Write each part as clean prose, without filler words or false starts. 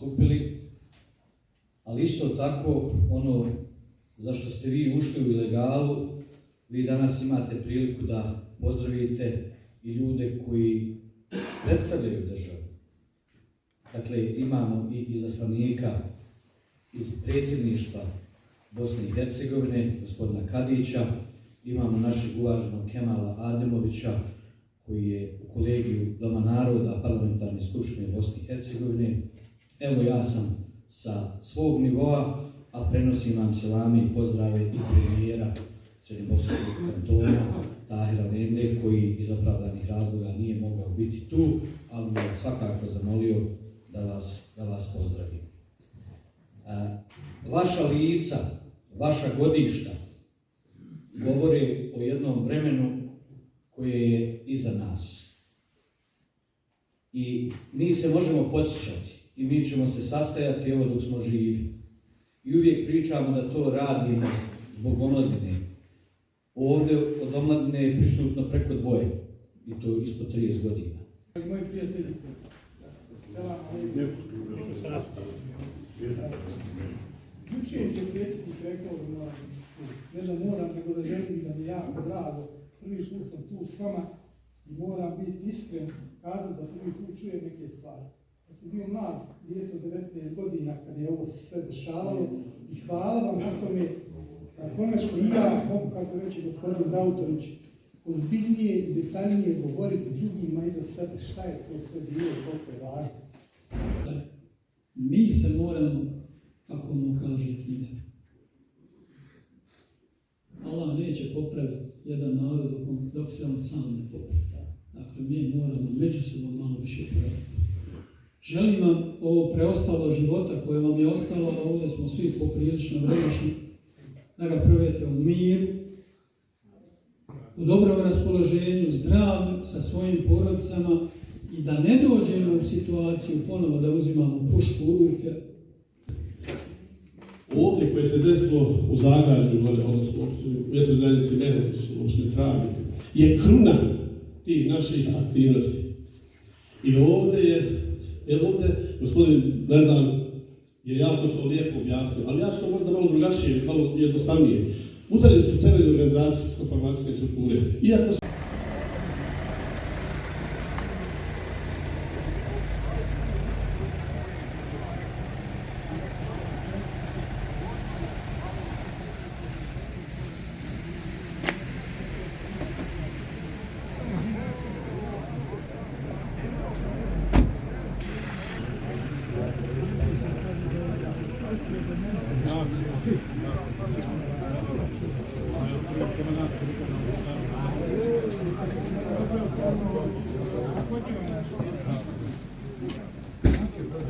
skupili, ali isto tako ono za što ste vi ušli u ilegalu, vi danas imate priliku da pozdravite i ljude koji predstavljaju državu. Dakle, imamo i izaslanika iz predsjedništva Bosne i Hercegovine, gospodina Kadića, imamo našeg uvaženog Kemala Ademovića, koji je u kolegiju Doma naroda Parlamentarne skupštine Bosne i Hercegovine. Evo ja sam sa svog nivoa, a prenosim vam selame i pozdrave i premijera Srednjobosanskog kantona Tahira Lende, koji iz opravdanih razloga nije mogao biti tu, ali me je svakako zamolio da vas pozdravim. Vaša lica, vaša godišta govore o jednom vremenu koje je iza nas. I mi se možemo podsjećati i mi ćemo se sastajati evo dok smo živi. I uvijek pričamo da to radimo zbog omladine. Ovdje od omladine je prisutno preko 2 i to ispod 30 godina. Moji prijatelji, jučer je predsjednik rekao ne da moram, nego da želim da mi jako drago. Prvi put sam tu s vama i moram biti iskren, kazati da prvi put čujem neke stvari. Ja sam bio mlad, djeto 19 godina kada je ovo se sve dešavalo i hvala vam na tome da konačno i ja mogu, kako reći gospodin Dautović, ozbiljnije i detaljnije govoriti drugima iza sebe šta je to sve bilo i koliko je važno. Mi se moramo, kako ono kaže knjiga, Allah neće popraviti jedan narod dok se on sam ne popravi. Dakle, mi moramo međusobno malo više popraviti. Želim vam ovo preostalo života koje vam je ostalo, ovdje smo svi poprilično vremešni, da ga provedete u miru, u dobrom raspoloženju, zdravlju, sa svojim porodicama i da ne dođemo u situaciju ponovo da uzimamo pušku u ruke. Ovdje koje se desilo u Zagrađu, odnosno u mjesnoj zajednici Mehurić, u opštini Travnik, je kruna tih naših aktivnosti. I ovdje gospodin Verdan je jako to lijepo objasnio, ali ja ću to možda malo drugačije, malo jednostavnije. Udarili su cijele organizacijsko-formacijske strukture. Iako su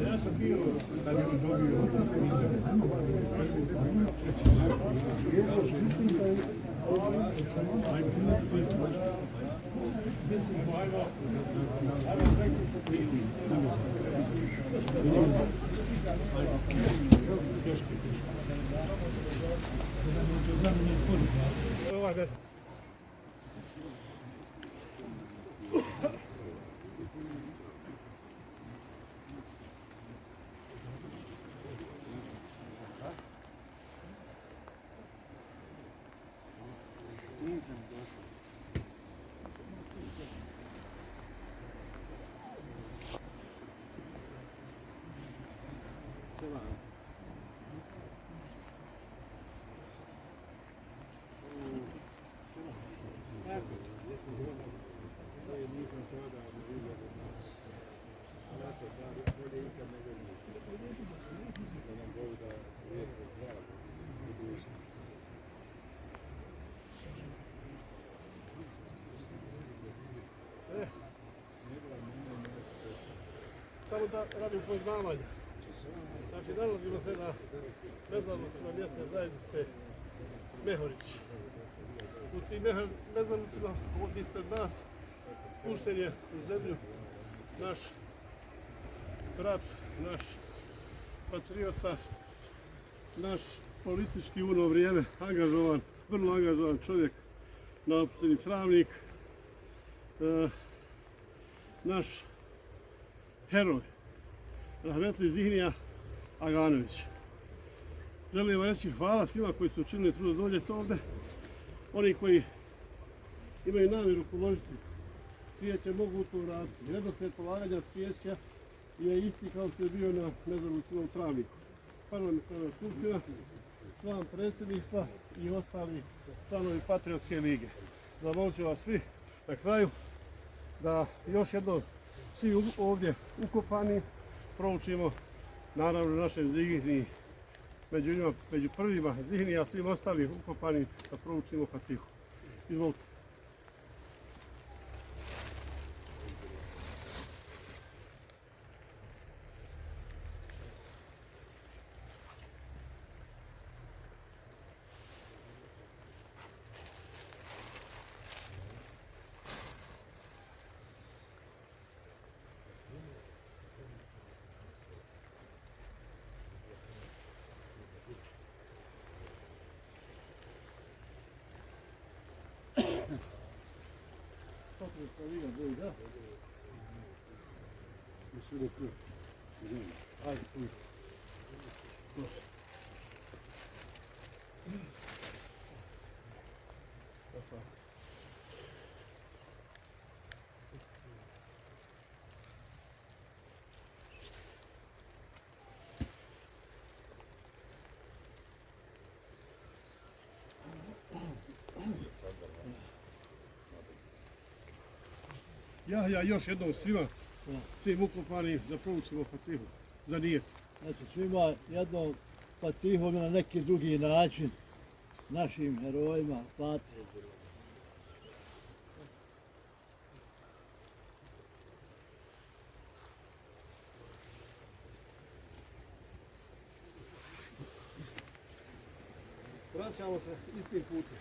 Ja sam bio da bi dobio samo da radi upoznavanja. Znači, nalazimo se na mezarnicima mjesne zajednice Mehurić. U tim mezarnicima ovdje ispred nas pušten je u zemlju naš brat, naš patriota, naš politički u ono vrijeme angažovan, vrlo angažovan čovjek na opštini Travnik, naš heroj, Rahmetli Zihnija Aganović. Želim vam reći hvala svima koji su učinili trud da dođete ovdje. Oni koji imaju namjeru položiti cvijeće mogu to uraditi. Redoslijed polaganja cvijeća je isti kao što je bio na Nezornici u Travniku. Parlamentarna skupština, član predsjedništva i ostali članovi Patriotske lige. Zamolit ću vas svi na kraju da još jednom svi ovdje ukopani proučimo naravno našem Zihniji, među prvima Zihniji, a svim ostalim ukopani da proučimo Fatihu. Izvolite. Ja još jednom svim ukopanim da proučimo Fatihu za nijet. Znači svima jednom Fatihom na neki drugi način našim herojima Fatiha. Vraćamo se istim putem.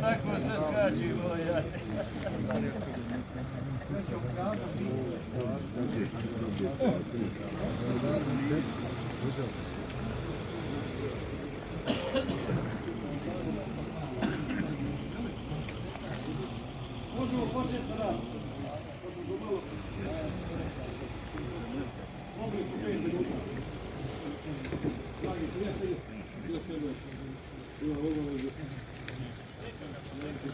Tako sve skači goja. Možemo početi sa radom. Mogli smo 5 minuta. Dragi prijatelji, bilo sve ima obavezu.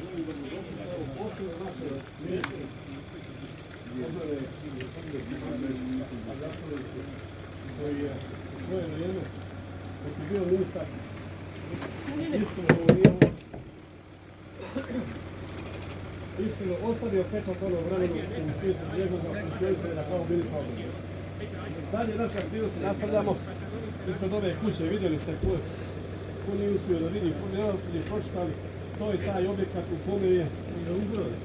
Želim da mi dopušta u poslu naše mjeste. Obnove koji je svoje vrijeme, dok je bio ministar, isto govorio, iskreno ostavio pečat ono vremenu u svijetu njegovom funkcionisanja na kao bili problem. Dalje naše aktivnosti nastavljamo ispred ove kuće, vidjeli ste ko nije uspio da vidi, ko nije pročitali, to je taj objekat u kome je,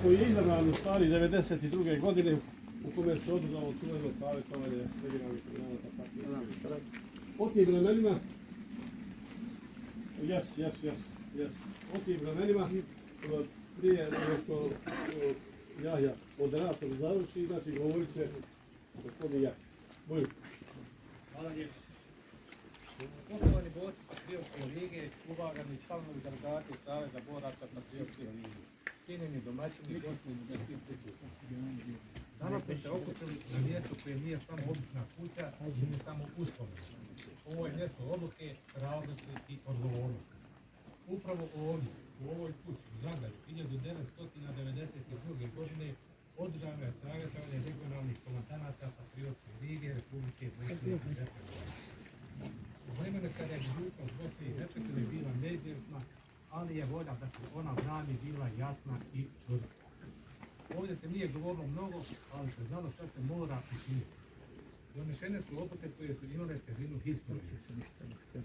koji je izabran u stvari 1992. godine, u kome se održalo čuveno savjetovanje regionalnih kriminalaca partije. O tim vremenima, o tim vremenima, prije nego što Jahja moderator završi, znači govorit će gospodin Jahja. Bojim. Hvala lijepo. Poštovani borci Patriotske lige, uvaženi članovi delegacije Saveza boraca Patriotske lige, cijenjeni domaćini, gosti i svi prisutni. Danas smo se okupili na mjestu koje nije samo obična kuća, nije samo uspomena. Ovo je mjesto odluke, razlosti i odgovornosti. Upravo ovdje, u ovoj kući, u Zagrebu, 1992. godine, održano je savjetovanje regionalnih komandanata Patriotske lige Republike Bosne i Hercegovine. U vremenu kada je budućnost Bosne i Hercegovine bila neizvjesna, ali je volja da se ona brani bila jasna i čvrsta. Ovdje se nije govorilo mnogo, ali se znalo što se mora učiniti. Donešene su odluke koje su imale težinu historije.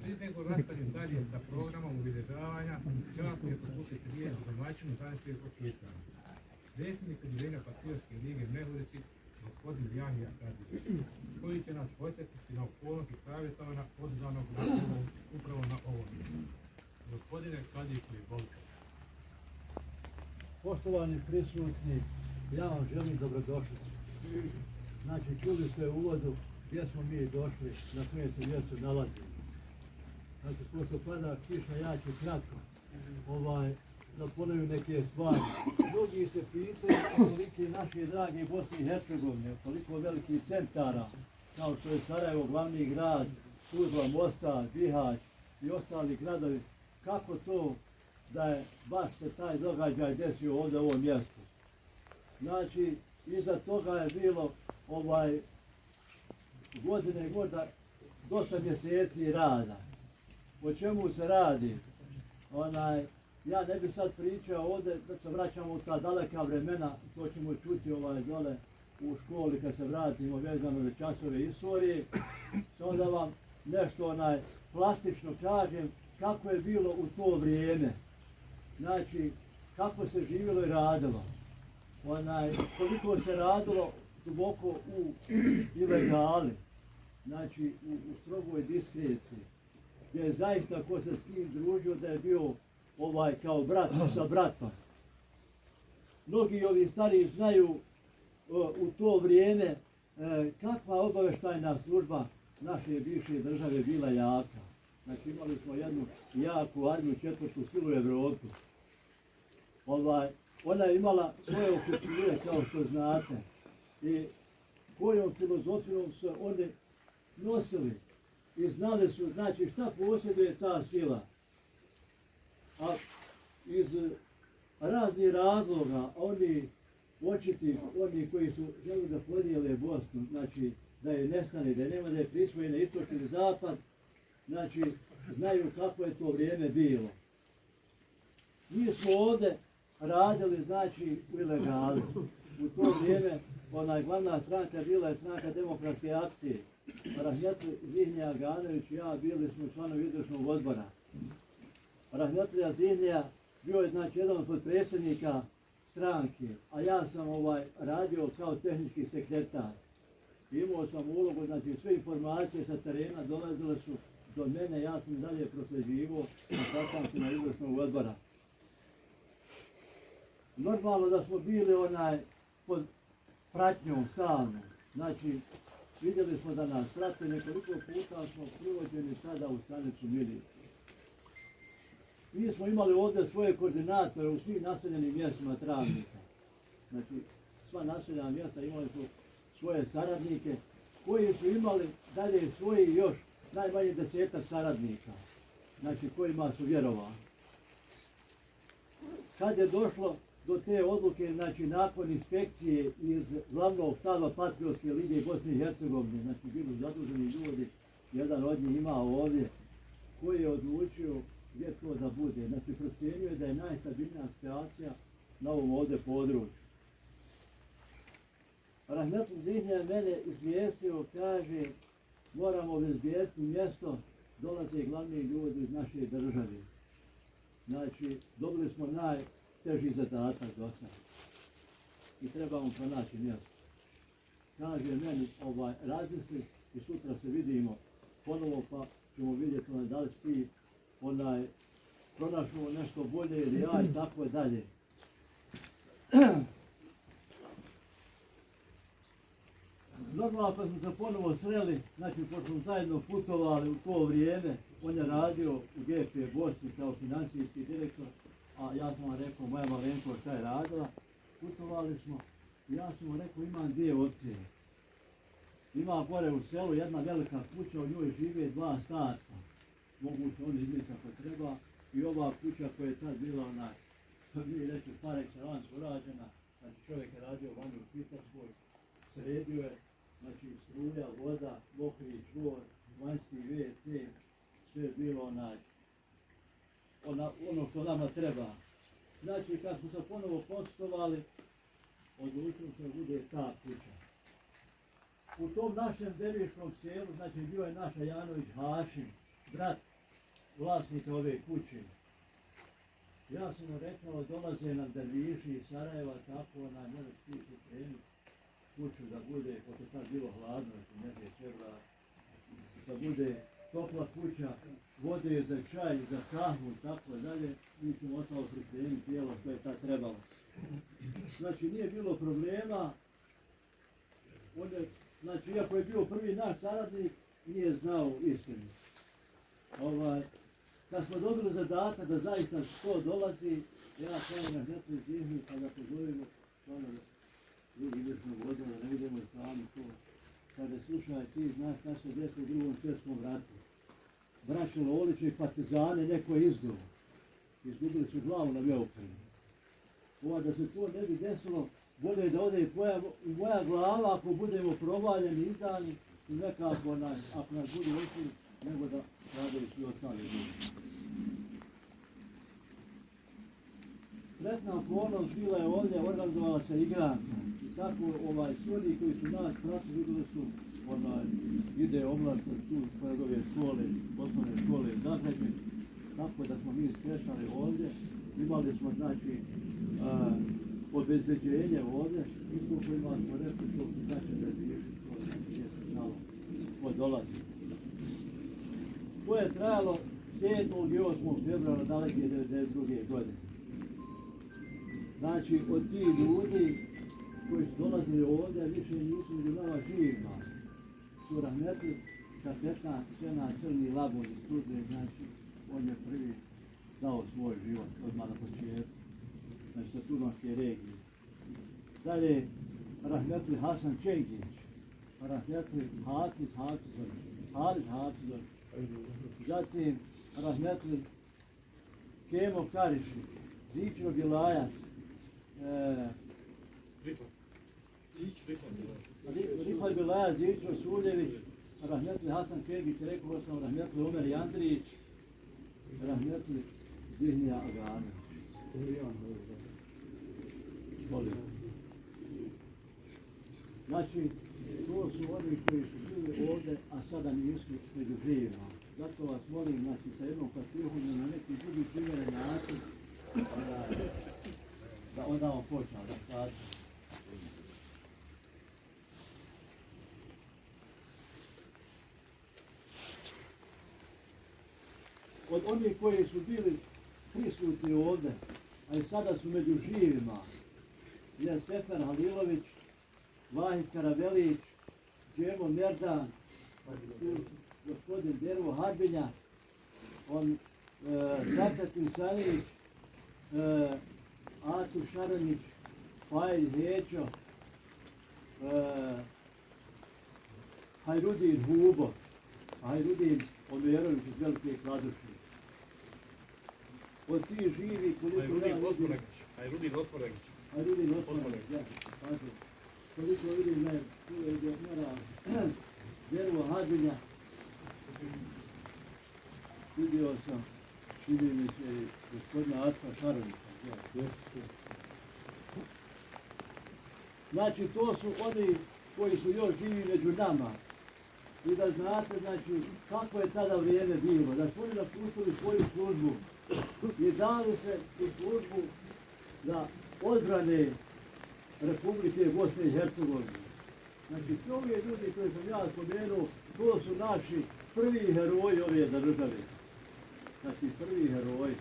Prije nego nastavim dalje sa programom obilježavanja, čast mi je propustiti riječ domaćinu današnjeg okupljanja. Predsjednik udruženja Patriotske lige Mehurići, gospodin Jahja Kadić, koji će nas podsjetiti na okolnosti savjetovanja održanog upravo na ovom mjestu. Gospodine Kadiću, izvolite. Poštovani prisutni, ja vam želim dobrodošlicu. Znači, čuli ste u uvodu gdje smo mi došli, na kojem se mjestu nalazimo. Znači, pošto pada kiša, ja ću kratko da ponovim neke stvari. Drugi se pitaju koliki naši dragi Bosni i Hercegovine, koliko velikih centara, kao što je Sarajevo, glavni grad, Tuzla, Mostar, Bihać i ostali gradovi, kako to da je baš se taj događaj desio ovdje u ovom mjestu. Znači, iza toga je bilo godine i godina, dosta mjeseci rada. O čemu se radi? Ja ne bih sad pričao ovdje da se vraćamo u ta daleka vremena, to ćemo čuti dole u školi kad se vratimo vezano za časove istorije. Onda vam nešto plastično kažem kako je bilo u to vrijeme. Znači, kako se živjelo i radilo. Koliko se radilo duboko u ilegali, znači u strogoj diskreciji. gdje je zaista ko se s kim družio da je bio kao brat sa bratom. Mnogi ovi stariji znaju u to vrijeme kakva obavještajna služba naše bivše države bila jaka. Znači imali smo jednu jaku armiju, četvrtu silu u Evropi. Ona je imala svoje oficire, kao što znate, i kojom filozofijom se oni nosili i znali su, znači, šta posjeduje ta sila. A iz raznih razloga oni očiti, oni koji su želi da podijele Bosnu, znači da je nestane, da je nema, da je prisvojena istok ili zapad, znači znaju kako je to vrijeme bilo. Mi smo ovdje radili, znači, u ilegali. U to vrijeme glavna stranka bila je stranka Demokratske akcije. Rahmetli Zihnija Aganović i ja bili smo članovi izvršnog odbora. Rahmetlija Zihnija bio je, znači, jedan od potpredsjednika stranke, a ja sam radio kao tehnički sekretar. Imao sam ulogu, znači sve informacije sa terena dolazile su do mene, ja sam dalje prosljeđivao na sastancima izvršnog odbora. Normalno da smo bili pod pratnjom stalno. Znači, vidjeli smo da nas prate, nekoliko puta smo privođeni tada u stanicu milicije. Mi smo imali ovdje svoje koordinatore u svim naseljenim mjestima Travnika. Znači, sva naseljena mjesta imali su svoje saradnike, koji su imali dalje svoji još najmanje 10-ak saradnika, znači kojima su vjerovali. Kad je došlo do te odluke, znači nakon inspekcije iz glavnog štaba Patriotske lige Bosne i Hercegovine, znači bili zaduženi ljudi, jedan od njih imao ovdje, koji je odlučio gdje to da bude. Znači procijenio je da je najstabilnija situacija na ovom ovdje području. Rahmetli Zihnija mene izvijestio, kaže, moramo obezbijediti mjesto, dolaze glavni ljudi iz naše države. Znači, dobili smo najteži zadatak do sada. I trebamo pronaći mjesto. Kaže meni, razmisli i sutra se vidimo ponovo, pa ćemo vidjeti da li ti pronašamo nešto bolje ili ja i tako dalje. Normalno kad smo se ponovo sreli, znači kad smo zajedno putovali u to vrijeme, on je radio u GP Bosni kao financijski direktor, a ja sam vam rekao, moja malenko šta je radila, putovali smo i ja sam vam rekao, imam dvije opcije. Ima gore u selu jedna velika kuća, u njoj žive 2 starca, moguće oni izmisliti ako treba, i ova kuća koja je tad bila mi reći par excellence urađena, znači čovjek je radio vani u Švicarskoj, sredio je, znači struja, voda, mokri čvor, vanjski WC, sve je bilo ono što nama treba. Znači kad smo se ponovo postovali, odlučili se bude ta kuća. U tom našem deviškom selu, znači bio je naš Janović Hašim, brat vlasnika ove kuće. Ja sam mu rekao, dolaze nam derviši iz Sarajeva, tako može svi pripremiti kuću da bude, pošto je tad bilo hladno, da bude topla kuća, vode za čaj, za kahvu i tako dalje, mi ćemo ostalo pripremiti tijelo što je tad trebalo. Znači nije bilo problema, znači iako je bio prvi naš saradnik, nije znao istinu. Kad smo dobili zadatak da zaista to dolazi, ja kažem na Rahmetli Zihniju kada pozovimo ljudi izvršnog odbora, da ne vidimo sami to. Kada slušaj, ti znaš šta se desilo u Drugom svjetskom ratu. Braće Loliće i partizane neko je izdao. Izgubili su glavu na Beogradu. Da se to ne bi desilo, bolje da ode i moja glava ako budemo provaljeni, izdani i nekako ako nas budu očili, nego da rade i svi ostali ljudi. Sretna okolnost bila je ovdje, organizovala se igranka. I tako svi oni koji su nas pratili, vidjeli su ide omladka tu pored ove škole, osnovne škole iz Zagrebe. Tako da smo mi skresali ovdje. Imali smo znači obezbeđenje ovdje. Isto kojima smo rekli što su znači da riješili to, gdje se znalo ko dolazi. To je trajalo 7. i 8. februara daleke 1992. godine. Znači, od tih ljudi koji su dolazili ovdje, više nisu među nama živima. Su rahmetli kapetan Senad Crni Labun iz Tuzle, znači, on je prvi dao svoj život odmah na početku, znači sa Tuzlanske regije. Dalje, rahmetli Hasan Čengić, rahmetli Hafiz Hafizović, zatim rahmetli Kemo Kariši, Zičo Bilajac, Rifat Bilajac, Zičo Suljević, rahmetli Hasan Čengić, rekao sam rahmetli Omer Jandrić, rahmetli Zihnija Aganović. Znači, to su oni koji su bili ovdje, a sada nisu među živima. Zato vas molim, znači, sa jednom katihom na neki drugi primjeren način, da onda vam počeo da kaže. Od onih koji su bili prisutni ovdje, a i sada su među živima, je Sefer Halilović, Vahid Karabelić, Džemo Merdan, gospodin Dervo Harbinja, Sakat Insanić, Atur Šaranić, Fajl Hećo, Hajrudin Hubo, Hajrudin Omerović iz Velike Kladuše. Od tih živi koliko Hajrudin Osmaragić. Hajrudin Osmaragić, ja, tako. Koliko vidim da je tu je mora Dervo Harbinja, vidio sam, čini mi se i gospodina Aca Šaranića. Znači, to su oni koji su još živi među nama. I da znate, znači, kako je tada vrijeme bilo, da su oni napustili svoju službu i dali se u službu za odbrane Republike Bosne i Hercegovine. Znači, svi ovi ljudi koje sam ja spomenuo, to su naši prvi heroji ove države. Znači, prvi heroji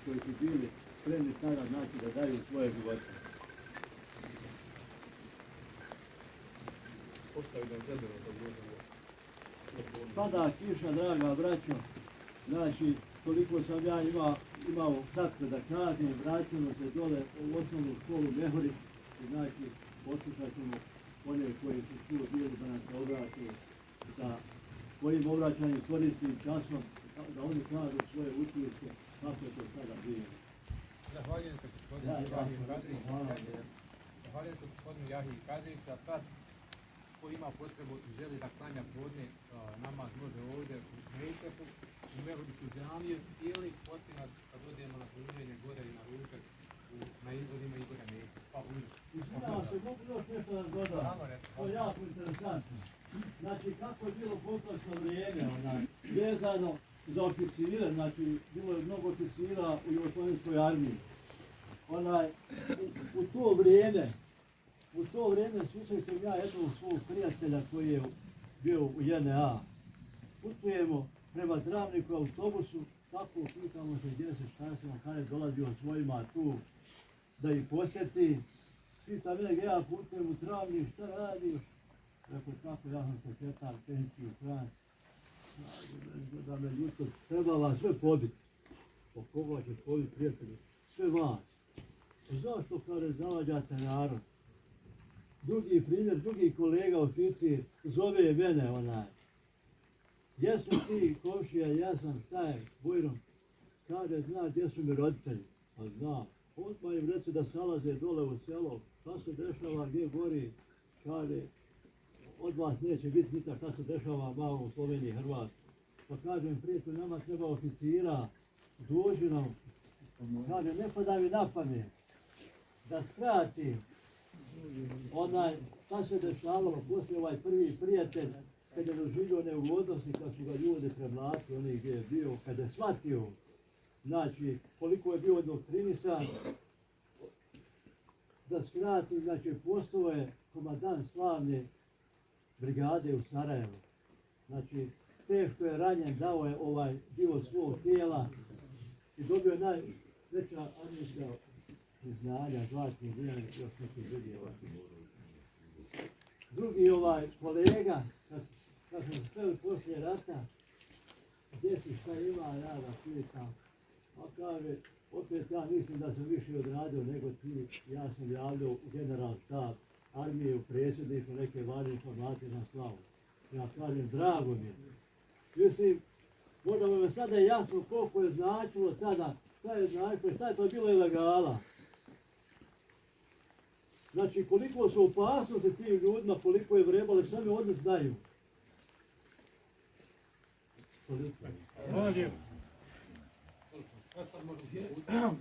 koji su bili spremni tada, znači, da daju svoje živote. Pada kiša, draga braćo, znači, koliko sam ja imao tako da kažem, vraćamo se dole u osnovnu školu Mehorić, znači, poslušat ćemo one koji su tu bili da nas se obraćaju, da svojim obraćanjem koristim časom, da oni kažu svoje učilište, kako je to sada bilo. Zahvaljujem se gospodinu Jahiju Kadriću. Zahvaljujem se gospodinu Jahiju Kadriću, a sad ko ima potrebu i želi da klanja podne namaz može ovdje u Mejtepu, u Mehodiću džamiju ili poslije kad odemo na pruženje gore i na ručak na izvodima Igora Mejtepa. Pa Ja se mogu još nešto da dodam, to je jako interesantno. Znači, kako je bilo poplašno vrijeme, vezano za oficire, znači, bilo je mnogo oficira u Jugoslovenskoj armiji. U to vrijeme susrećem ja jednog svog prijatelja koji je bio u JNA. Putujemo prema Travniku autobusu, tako pitamo se gdje se šta sam, kada je dolazio svojima tu da ih posjeti. Pita mene gdje ja putujem u Travnik, šta radiš? Rekao, kako, ja sam sekretar pensiju Frans. Da me ljudsko treba vas sve pobiti. Po koga ćeš pobiti, prijatelji? Sve vas. Zašto, kada zavađate narod? Drugi primjer, drugi kolega oficir zove mene gdje su ti komšija, ja sam, šta je, Bujrom? Kaže, zna gdje su mi roditelji? Pa zna. Odmah im reci da salaze dole u selo, šta se dešava, gdje gori? Kaže, od vas neće biti ništa šta se dešava malo u Sloveniji, Hrvatskoj. Pa kažem, prijatelj, nama treba oficira, dođi nam. Kaže, ne pada mi na pamet. Da skratim, šta se dešavalo poslije ovaj prvi prijatelj, kad je doživio neugodnosti, kad su ga ljudi premlatili, oni gdje je bio, kad je shvatio, znači, koliko je bio odoktrinisan, da skratim, znači, postao je komandant slavne brigade u Sarajevu. Znači, teško je ranjen, dao je ovaj dio svog tijela i dobio je najveća armijska priznanja, zlatni dinar, još neki drugi ovakvi. Drugi kolega, kad smo se sveli poslije rata, gdje si šta ima, ja ga pitam, a kaže, opet ja mislim da sam više odradio nego ti, ja sam javljao u general štab armije, u predsjedništvu, neke važne informacije na slavu. Ja kažem, drago mi je. Mislim, možda vam je sada jasno koliko je značilo tada, šta je značilo, šta je to bilo ilegala. Znači, koliko su opasnosti tim ljudima, koliko je vrebali, sami od nas znaju. Hvala lijepo.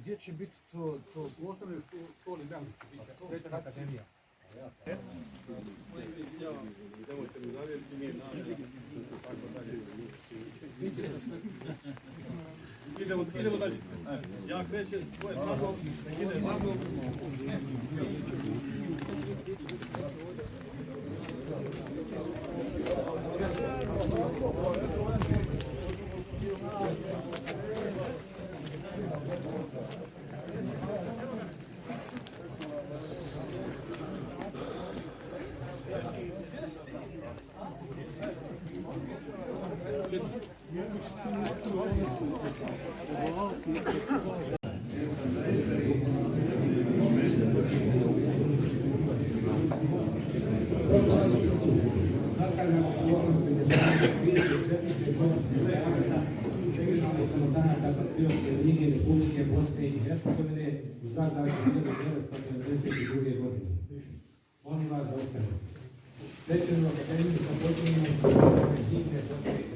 Gdje će biti to u osnovnoj školi Belić, će biti Srednja akademija? Nemojte mi zavjeriti, nije idemo dalje. Ja krećem svoje sadom, ide za mnom. Lige Republike Bosne i Hercegovine u Zagrebu 1992. godine. Molim vas da ostanete. Svečanu akademiju započinjemo Lige Bosne i Hercegovine.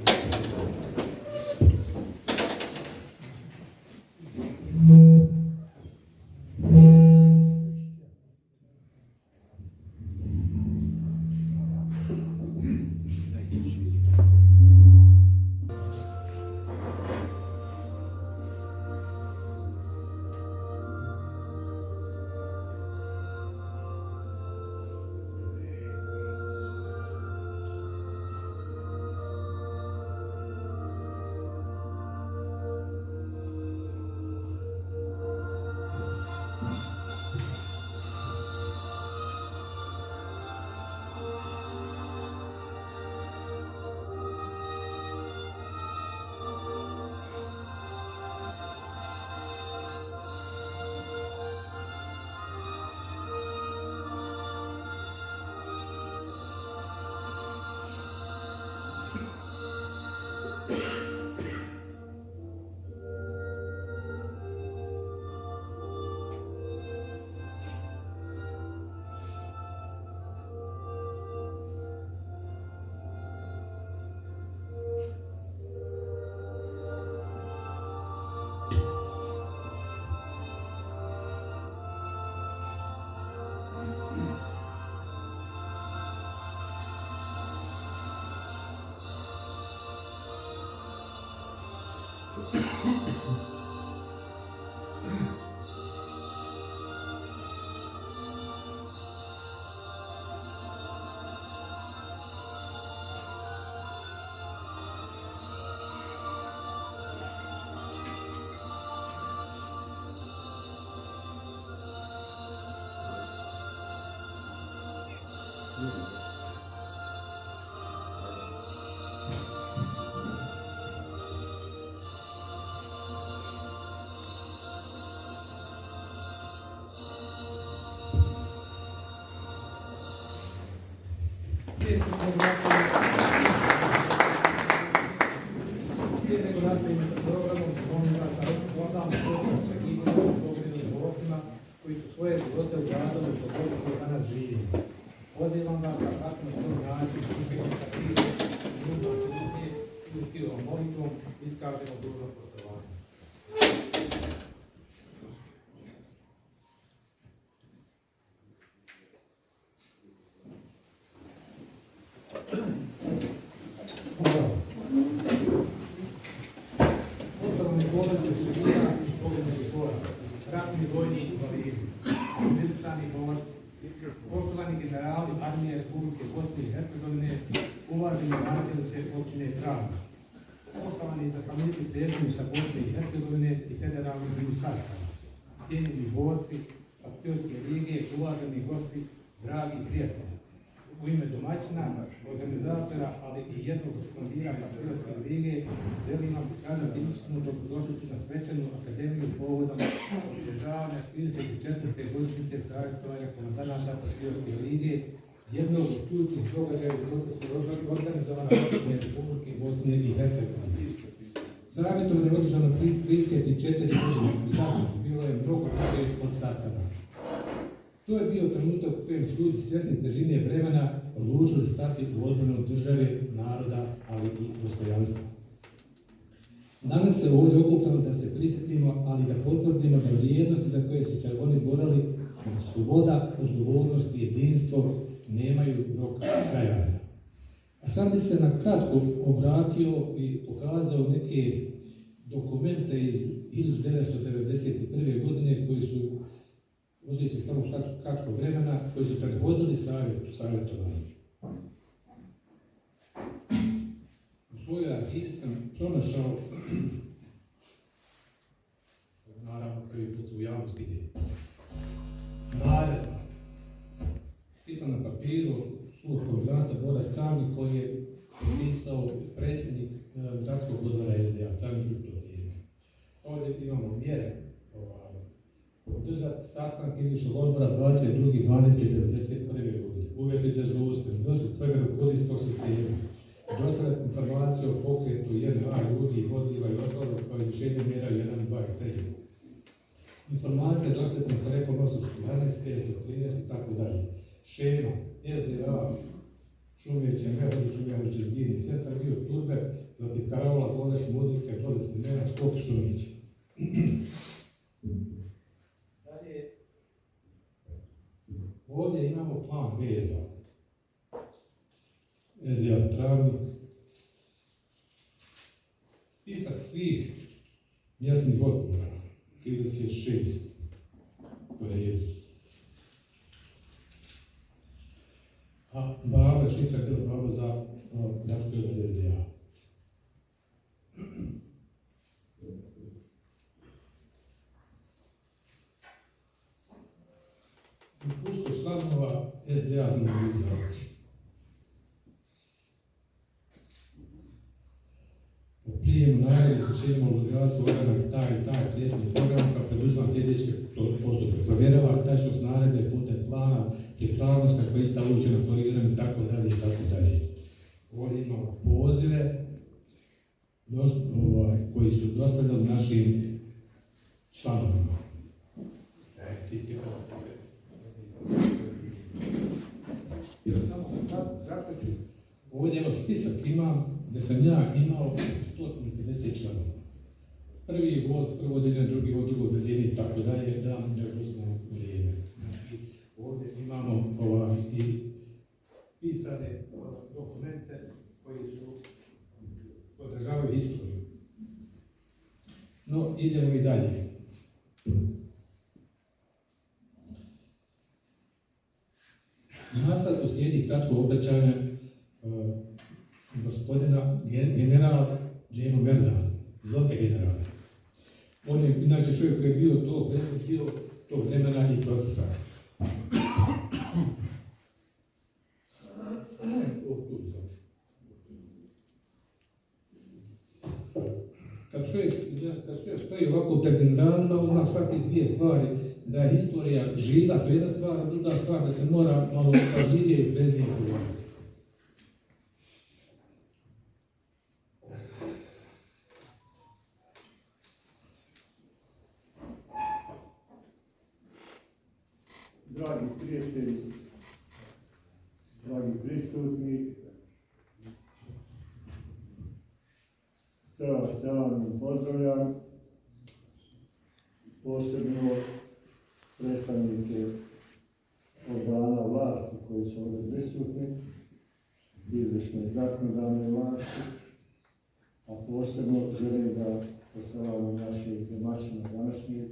Prije nego nastavimo sa programom, molim vas da odam počast sa gibanjem pokrenutim govorcima koji su svoje živote ukazali u slobodu koju danas živimo. Pozivam vas da svaki na svoj način učinimo takvire, ljudom šutnje i utivom molitvom iskažemo dužno poštovanje. Poštovani polazi Srbija i pogodni borac, ratni vojni invalidi, medicani borci, poštovani generali Armije Republike Bosne i Hercegovine, uvaženi načelniče općine Travnik, poštovani izaslanici predstavništva Bosne i Hercegovine i federalnih ministarstava, cijenjeni borci Patriotske lige, uvaženi gosti, dragi prijatelji. U ime domaćina, organizatora, ali i jednog koordinira Patriotske lige, želim vam iskazati iskrenu dobrodošlicu na svečanu akademiju povodom održavanja 34. godišnjice savjetovanja komandanata Patriotske lige, jednog od ključnih događaja u procesu organizovana Autonomne Republike Bosne i Hercegovine. Savjetovanje je održano 34 godine u Zagrebu, bilo je mnogo više od sastanaka. To je bio trenutak u kojem su ljudi svjesni težine vremena odlučili stati u odbranu države, naroda, ali i dostojanstva. Danas se ovdje okupamo da se prisjetimo, ali da potvrdimo da vrijednosti za koje su se oni borali, sloboda, odgovornost i jedinstvo nemaju rok trajanja. A sad bi se na kratko obratio i pokazao neke dokumente iz 1991. godine koji su uzeti samo kratko vremena, koji su predvodili savjetovanju. U svojoj arhivi sam pronašao, naravno prvi put u javnosti ide, naredba, pisan na papiru svog koordinata Bora Travnik koji je pisao predsjednik gradskog odbora SDA, Travnik u to vrijeme. Ovdje imamo mjere održati sastanak izvršnog odbora 22.12.1991. godine. Uvesti dežurstvo, izvršiti provjeru korisnosti teme, dostaviti informaciju o pokretu JNA ljudi, vozila i ostalo kao izvršenje mjera 1, 2 i 3. Informacija dostaviti na telefon 811, 513 i tako dalje. Šema, SDA, Šumjeće, Šumjeće, Zbirni centar, bio turbe, zatim Karaola, Goleš, Mudrike, Dodesni Mena, Skop, Šumjeće. Ovdje imamo plan veza. SDA Travnik. Spisak svih mjesnih odbora. 36. Po redu. A baba Švica je bila baba za gradski odbor SDA. Uputstvo članova SDA za mobilizaciju. Po prijemu narednih izvršenjima mobilizaciju oranak taj prijesni program kao preduzima sljedeće postupke. Provjerava tačnost naredbe putem plana, pripravnost koja je ista uđena korigiranjem i tako dalje. Ovdje imamo pozive koji su dostavljali našim članovima. Ovdje evo spisak imam, gdje sam ja imao 150 članova. Prvi vod, prvo deljenje, drugi vod, drugo deljenje i tako dalje, da ne oduzmemo vrijeme. Ovdje imamo i pisane dokumente koji su održavaju istoriju. No, idemo i dalje. Nastavku slijedi kratko obraćanje gospodina generala Džemo Verda. Izvolite generale. On je inače čovjek koji je bio tog vremena i procesa. Kad čovjek stoji ovako pred generalima, on ima svake dvije stvari. Da je historija živa, to je jedna stvar, a druga stvar da se mora malo pažljivije i preznije govoriti. Dragi prijatelji, dragi prisutni, sve vas selam pozdravljam, posebno predstavnike organa vlasti koji su ovdje prisutni, izvršne i zakonodavne vlasti, a posebno želim da poselam naših domaćina današnjih,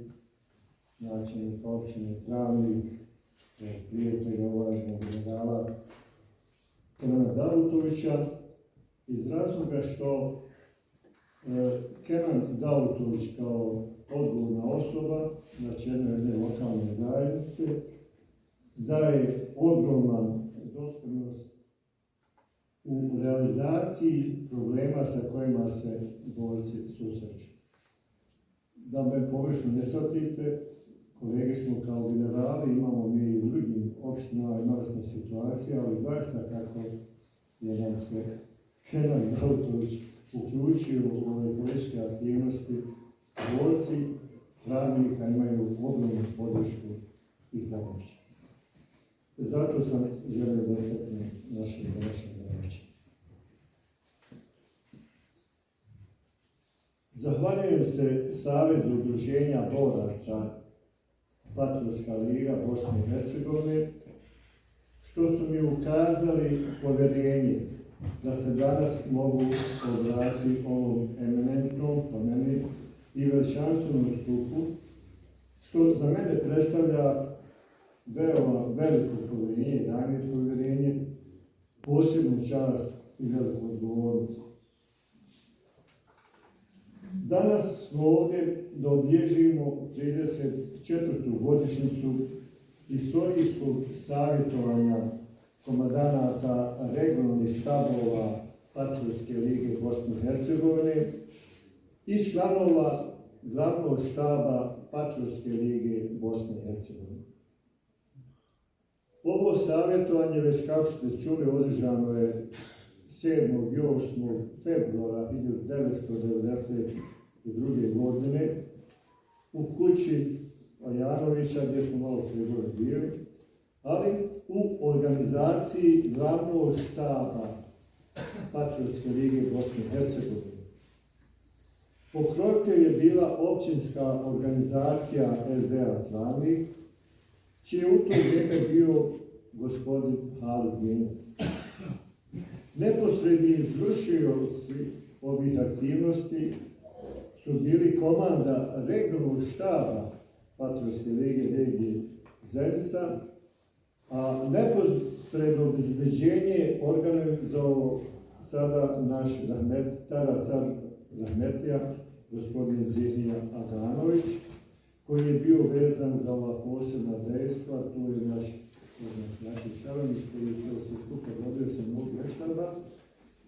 načelnika općine Travnik, prijatelja uvaženog generala Tonana Darutovića iz razloga što Kenan Dautović kao odgovorna osoba na čelu jedne lokalne zajednice daje ogroman doprinos u realizaciji problema sa kojima se borci susreću. Da me pogrešno ne shvatite, kolege smo kao generali, imamo mi i u drugim opštinama, imali smo situacije, ali zaista kako je nam se Kenan Dautović uključio u ove političke aktivnosti, borci Travnika imaju ogromnu podršku i pomoć. Zato sam želio da istaknem naše današnje zadaće. Zahvaljujem se Savezu udruženja boraca Patriotska liga Bosne i Hercegovine što su mi ukazali povjerenje da se danas mogu obratiti ovom eminentnom, po meni, i veličanstvenom skupu, što za mene predstavlja veoma veliko povjerenje, daje povjerenje, posebnu čast i veliku odgovornost. Danas smo ovdje da obilježimo 34. godišnjicu istorijskog savjetovanja komandanata regionalnih štabova Patriotske lige Bosne i Hercegovine i članova glavnog štaba Patriotske lige Bosne i Hercegovine. Ovo savjetovanje, već kako ste čuli, održano je 7. i 8. februara 1992. godine u kući Ajanovića, gdje smo malo prije bili, ali u organizaciji glavnog štaba Patriotske lige Bosne i Hercegovine. Pokrovitelj je bila općinska organizacija SDA Travnik, čiji je u to vrijeme bio gospodin Halid Genjac. Neposredni izvršioci ovih aktivnosti su bili komanda regionalnog štaba Patriotske lige regije Zenica, a neposredno obezbeđenje organizovao sada naš rahmetija, gospodin Zihnija Aganović, koji je bio vezan za ova posebna dejstva. Tu je naš Šaranić koji je to sve skupa vodio sa mog reštaba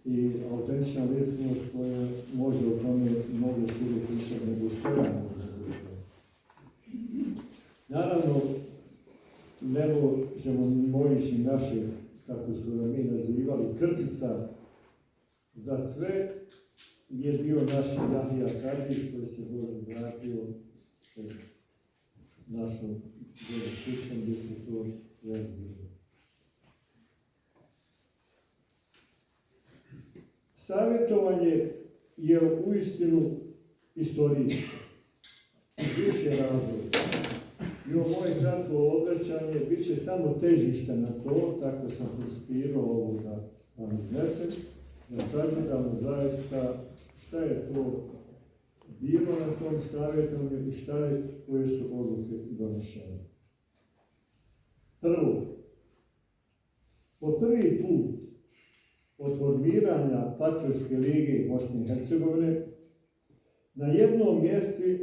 i autentična ličnost koja može o tome mnogo šire pričati nego Stojan. Naravno, ne možemo mojići naših, kako smo ga mi nazivali, krtica za sve je bio naš Jahija Kardiš koji se Bože vratio našom kućom gdje se to realiziralo. Savjetovanje je uistinu istorijsko, više razloga. I ovo moje kratko obraćanje bit će samo težište na to, tako sam inspirao ovo da vam iznesem, da sagledamo zaista šta je to bilo na tom savjetovanju i koje su odluke donošene. Prvo, po prvi put od formiranja Patriotske lige Bosne i Hercegovine na jednom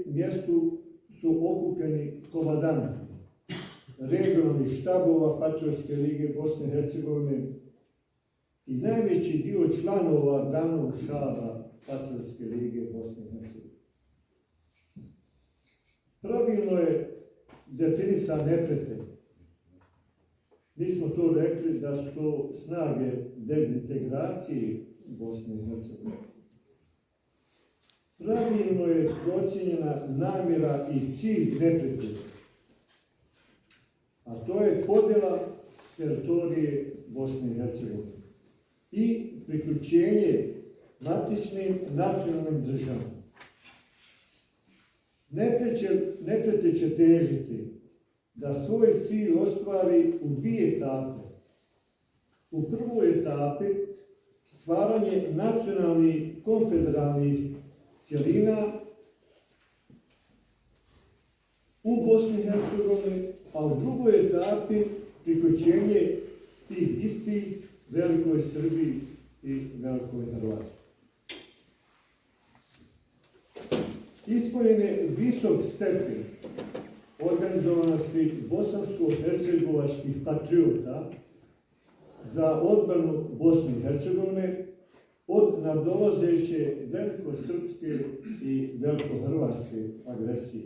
mjestu su okupljeni komandanti regionalnih štabova Patriotske lige Bosne i Hercegovine i najveći dio članova glavnog štaba Patriotske lige Bosne i Hercegovine. Pravilno je definisan neprijatelj. Mi smo to rekli da su to snage dezintegracije Bosne i Hercegovine. Pravilno je procijenjena namjera i cilj neprijatelja, a to je podjela teritorije Bosne i Hercegovine i priključenje matičnim nacionalnim državama. Neprijatelj će težiti da svoj cilj ostvari u dvije etape. U prvoj etapi stvaranje nacionalnih konfederalnih cjelina u Bosni i Hercegovini, a u drugoj etapi priključenje tih istih Velikoj Srbiji i Velikoj Hrvatskoj. Ispunjen je visok stepen organizovanosti bosansko-hercegovačkih patriota za odbranu Bosne i Hercegovine od nadolazeće velikosrpske i velikohrvatske agresije.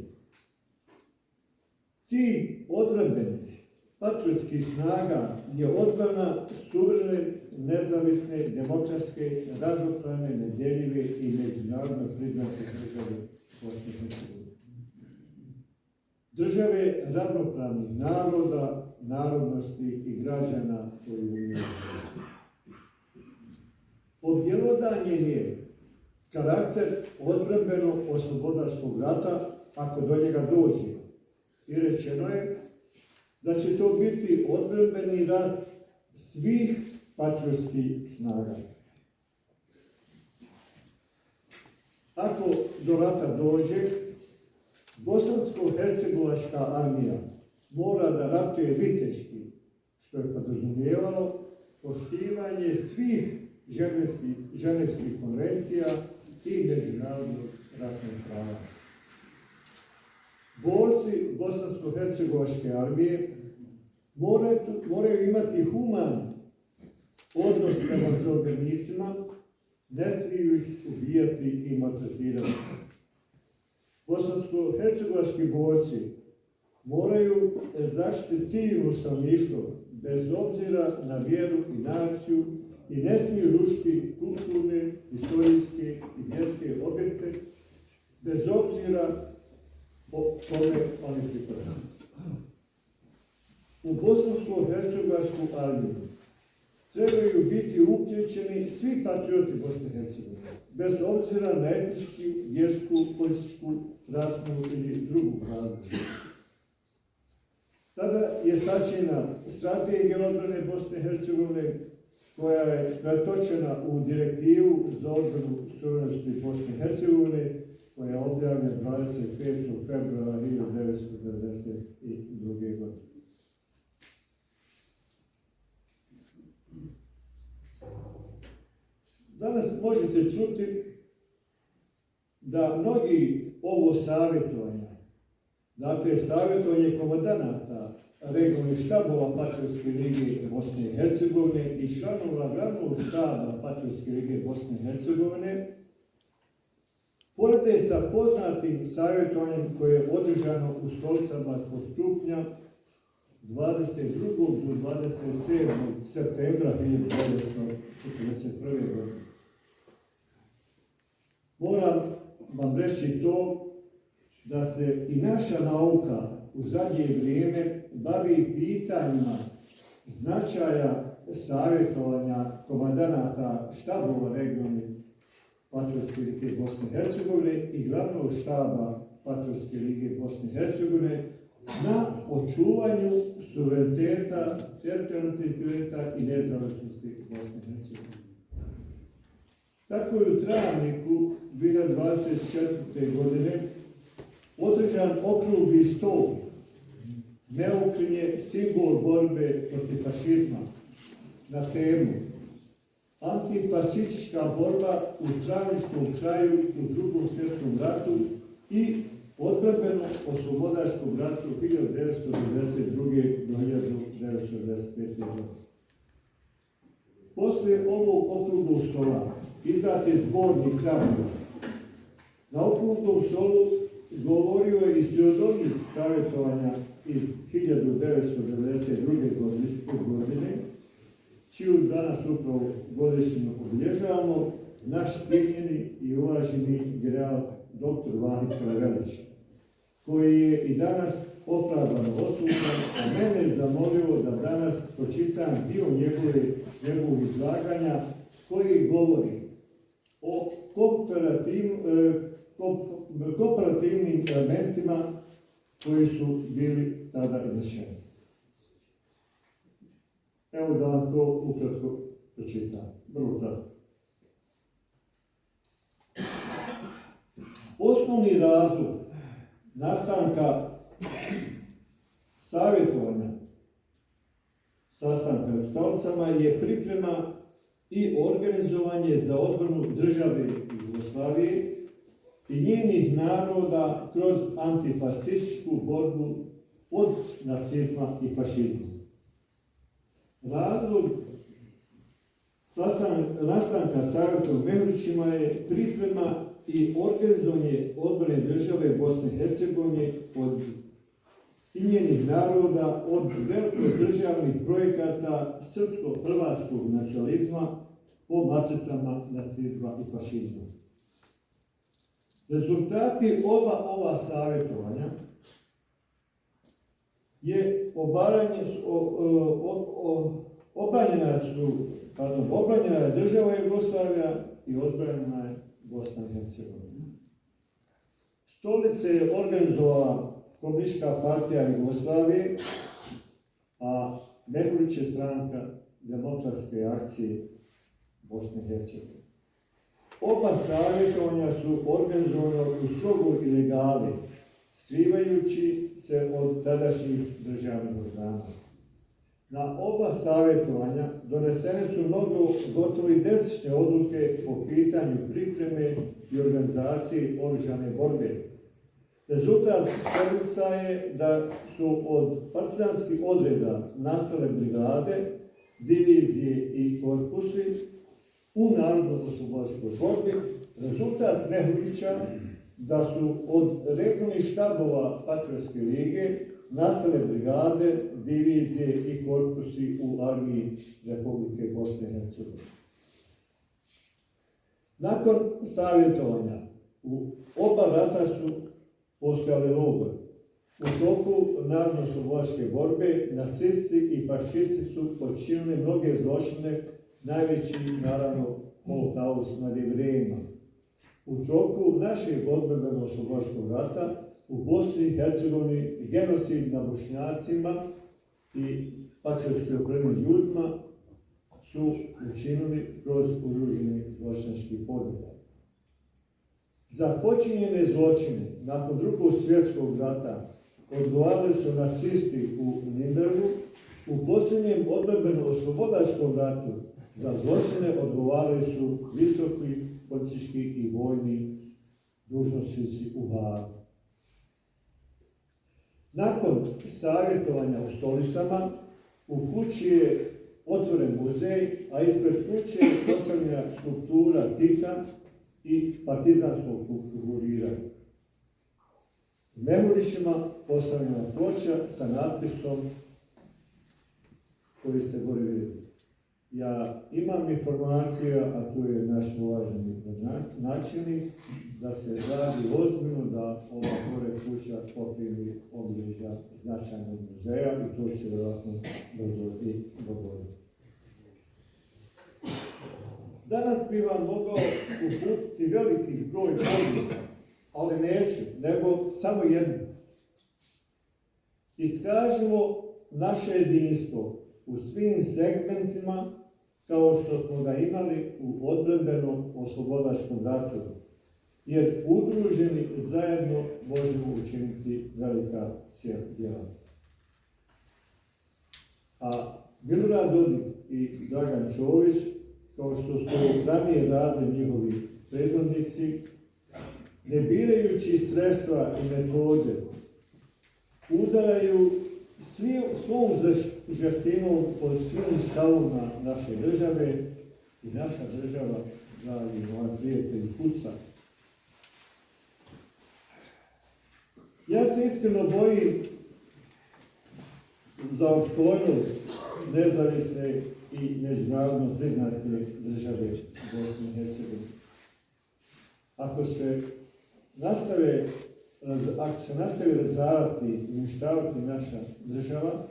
Cilj odbrambenih patriotskih snaga je odbrana suverene, nezavisne, demokratske, ravnopravne, nedjeljive i međunarodno priznate države Bosne i Hercegovine. Države ravnopravnih naroda, narodnosti i građana koji u njoj žive. Objelodanjen je karakter odbrambeno-oslobodačkog rata ako do njega dođe. I rečeno je da će to biti odbrambeni rat svih patriotskih snaga. Ako do rata dođe, bosansko-hercegovačka armija mora da ratuje viteški, što je podrazumijevalo poštivanje svih ženevskih konvencija i međunarodnog ratnog prava. Borci bosansko-hercegovačke armije moraju imati human odnos prema zarobljenicima, ne smiju ih ubijati i maltretirati. Bosansko-hercegovački borci moraju zaštiti civilno stanovništvo bez obzira na vjeru i naciju i ne smiju rušiti kulturne, historijske i vjerske objekte bez obzira kome oni pripadaju. U bosansko-hercegovačku armiju trebaju biti uključeni svi patrioti Bosne i Hercegovine, bez obzira na etničku, vjersku, političku, rasnu ili drugu razliku. Tada je sačinjena strategija odbrane Bosne i Hercegovine koja je pretočena u direktivu za odbranu suverenosti Bosne i Hercegovine koja je objavljena 25. februara 1992. godine. Danas možete čuti da mnogi ovo savjetovanja, dakle savjetovanje komandanata regionalnih štabova Patriotske lige Bosne i Hercegovine i članova glavnog štaba Patriotske lige Bosne i Hercegovine, porede sa poznatim savjetovanjem koje je održano u Stolicama kod Čupnja 22. do 27. septembra 1941. godine. Moram vam reći to da se i naša nauka u zadnje vrijeme bavi pitanjima značaja savjetovanja komandanata štabova regionalnih Patriotske lige Bosne i Hercegovine i glavnog štaba Patriotske lige Bosne i Hercegovine na očuvanju suvereniteta, teritorijalnog integriteta i nezavisnosti Bosne i Hercegovine. Tako je u travniku 2024. godine održan okrugli stol Neuklinje, simbol borbe protiv fašizma na temu antifašistička borba u travničkom kraju u Drugom svjetskom ratu i odbrambeno-oslobodačkom ratu 1992. do 1995. godine. Poslije ovog okruglog stola izdat je zbornik Kraljeva. Na okruglom stolu govorio je i svjedonik savjetovanja iz 1992. godine, čiju danas upravo godišnju obilježavamo, naš cijenjeni i uvaženi general dr. Vahid Karavelić, koji je i danas opravdano odsutan, a mene je zamolio da danas pročitam dio njegovog izlaganja koji govori o kooperativnim elementima koji su bili tada izrečeni. Evo da vam to ukratko pročitam, vrlo kratko. Osnovni razlog nastanka savjetovanja sastanka u Stolicama je priprema i organizovanje za odbranu države Jugoslavije i njenih naroda kroz antifašističku borbu od nacizma i fašizma. Razlog nastanka Savjeta u Mehurićima je priprema i organizovanje odbrane države Bosne i Hercegovine od i njenih naroda od velikodržavnih projekata srpsko-hrvatskog nacionalizma po mačicama nacizma i fašizma. Rezultati ova savjetovanja je obranjena je država Jugoslavija i odbranjena je Bosna i Hercegovina. Stolice je organizovala Komunistička partija Jugoslavije, a Mehurić je stranka Demokratske akcije Bosne i Hercegovine. Oba savjetovanja su organizovana u strogoj ilegali, skrivajući se od tadašnjih državnih organa. Na oba savjetovanja donesene su gotovo identične odluke po pitanju pripreme i organizacije oružane borbe. Rezultat Stolica je da su od partizanskih odreda nastale brigade, divizije i korpusi u narodno-oslobodilačkoj borbi. Rezultat Mehurića da su od regionalnih štabova Patriotske lige nastale brigade, divizije i korpusi u armiji Republike Bosne i Hercegovine. Nakon savjetovanja u oba rata su postojali logori. U toku narodno-oslobodilačke borbe nacisti i fašisti su počinili mnoge zločine, najveći naravno Holokaust nad Jevrejima. U toku našeg odbrambeno-oslobodilačkog rata u Bosni i Hercegovini genocid na Bošnjacima i patriotski okrenutim ljudima su učinili kroz udruženi zločinački poduhvat. Za počinjene zločine nakon Drugog svjetskog rata odgovarali su nacisti u Nürnbergu. U posljednjem odbrambeno-oslobodilačkom ratu za zločine odgovarali su visoki politički i vojni dužnosnici u Haagu. Nakon savjetovanja u Stolicama, u kući je otvoren muzej, a ispred kuće je postavljena skulptura Tita i partizanskog figuriranja. U Mehurićima postavljena ploča sa natpisom koji ste gore vidjeli. Ja imam informacija, a tu je naš uvaženi načelnik, da se radi ozbiljno da ova gore kuća poprimi obilježja značajnog muzeja i to će se vjerojatno brzo i dogoditi. Danas bi vam mogao uputiti veliki broj odluka, ali neću, nego samo jedno. Iskažimo naše jedinstvo u svim segmentima kao što smo ga imali u odbrambeno-oslobodilačkom ratu, jer udruženi zajedno možemo učiniti velika djela. A Milorad Dodik i Dragan Čović, kao što su ranije radili njihovi predvodnici, ne birajući sredstva i metode, udaraju svom žestinom po svim šavovima naše države i naša država, dragi moji prijatelji, kuca. Ja se iskreno bojim za opstojnost nezavisne i međunarodno priznate države Bosne i Hercegovine. Ako se nastavi razarati i uništavati naša država,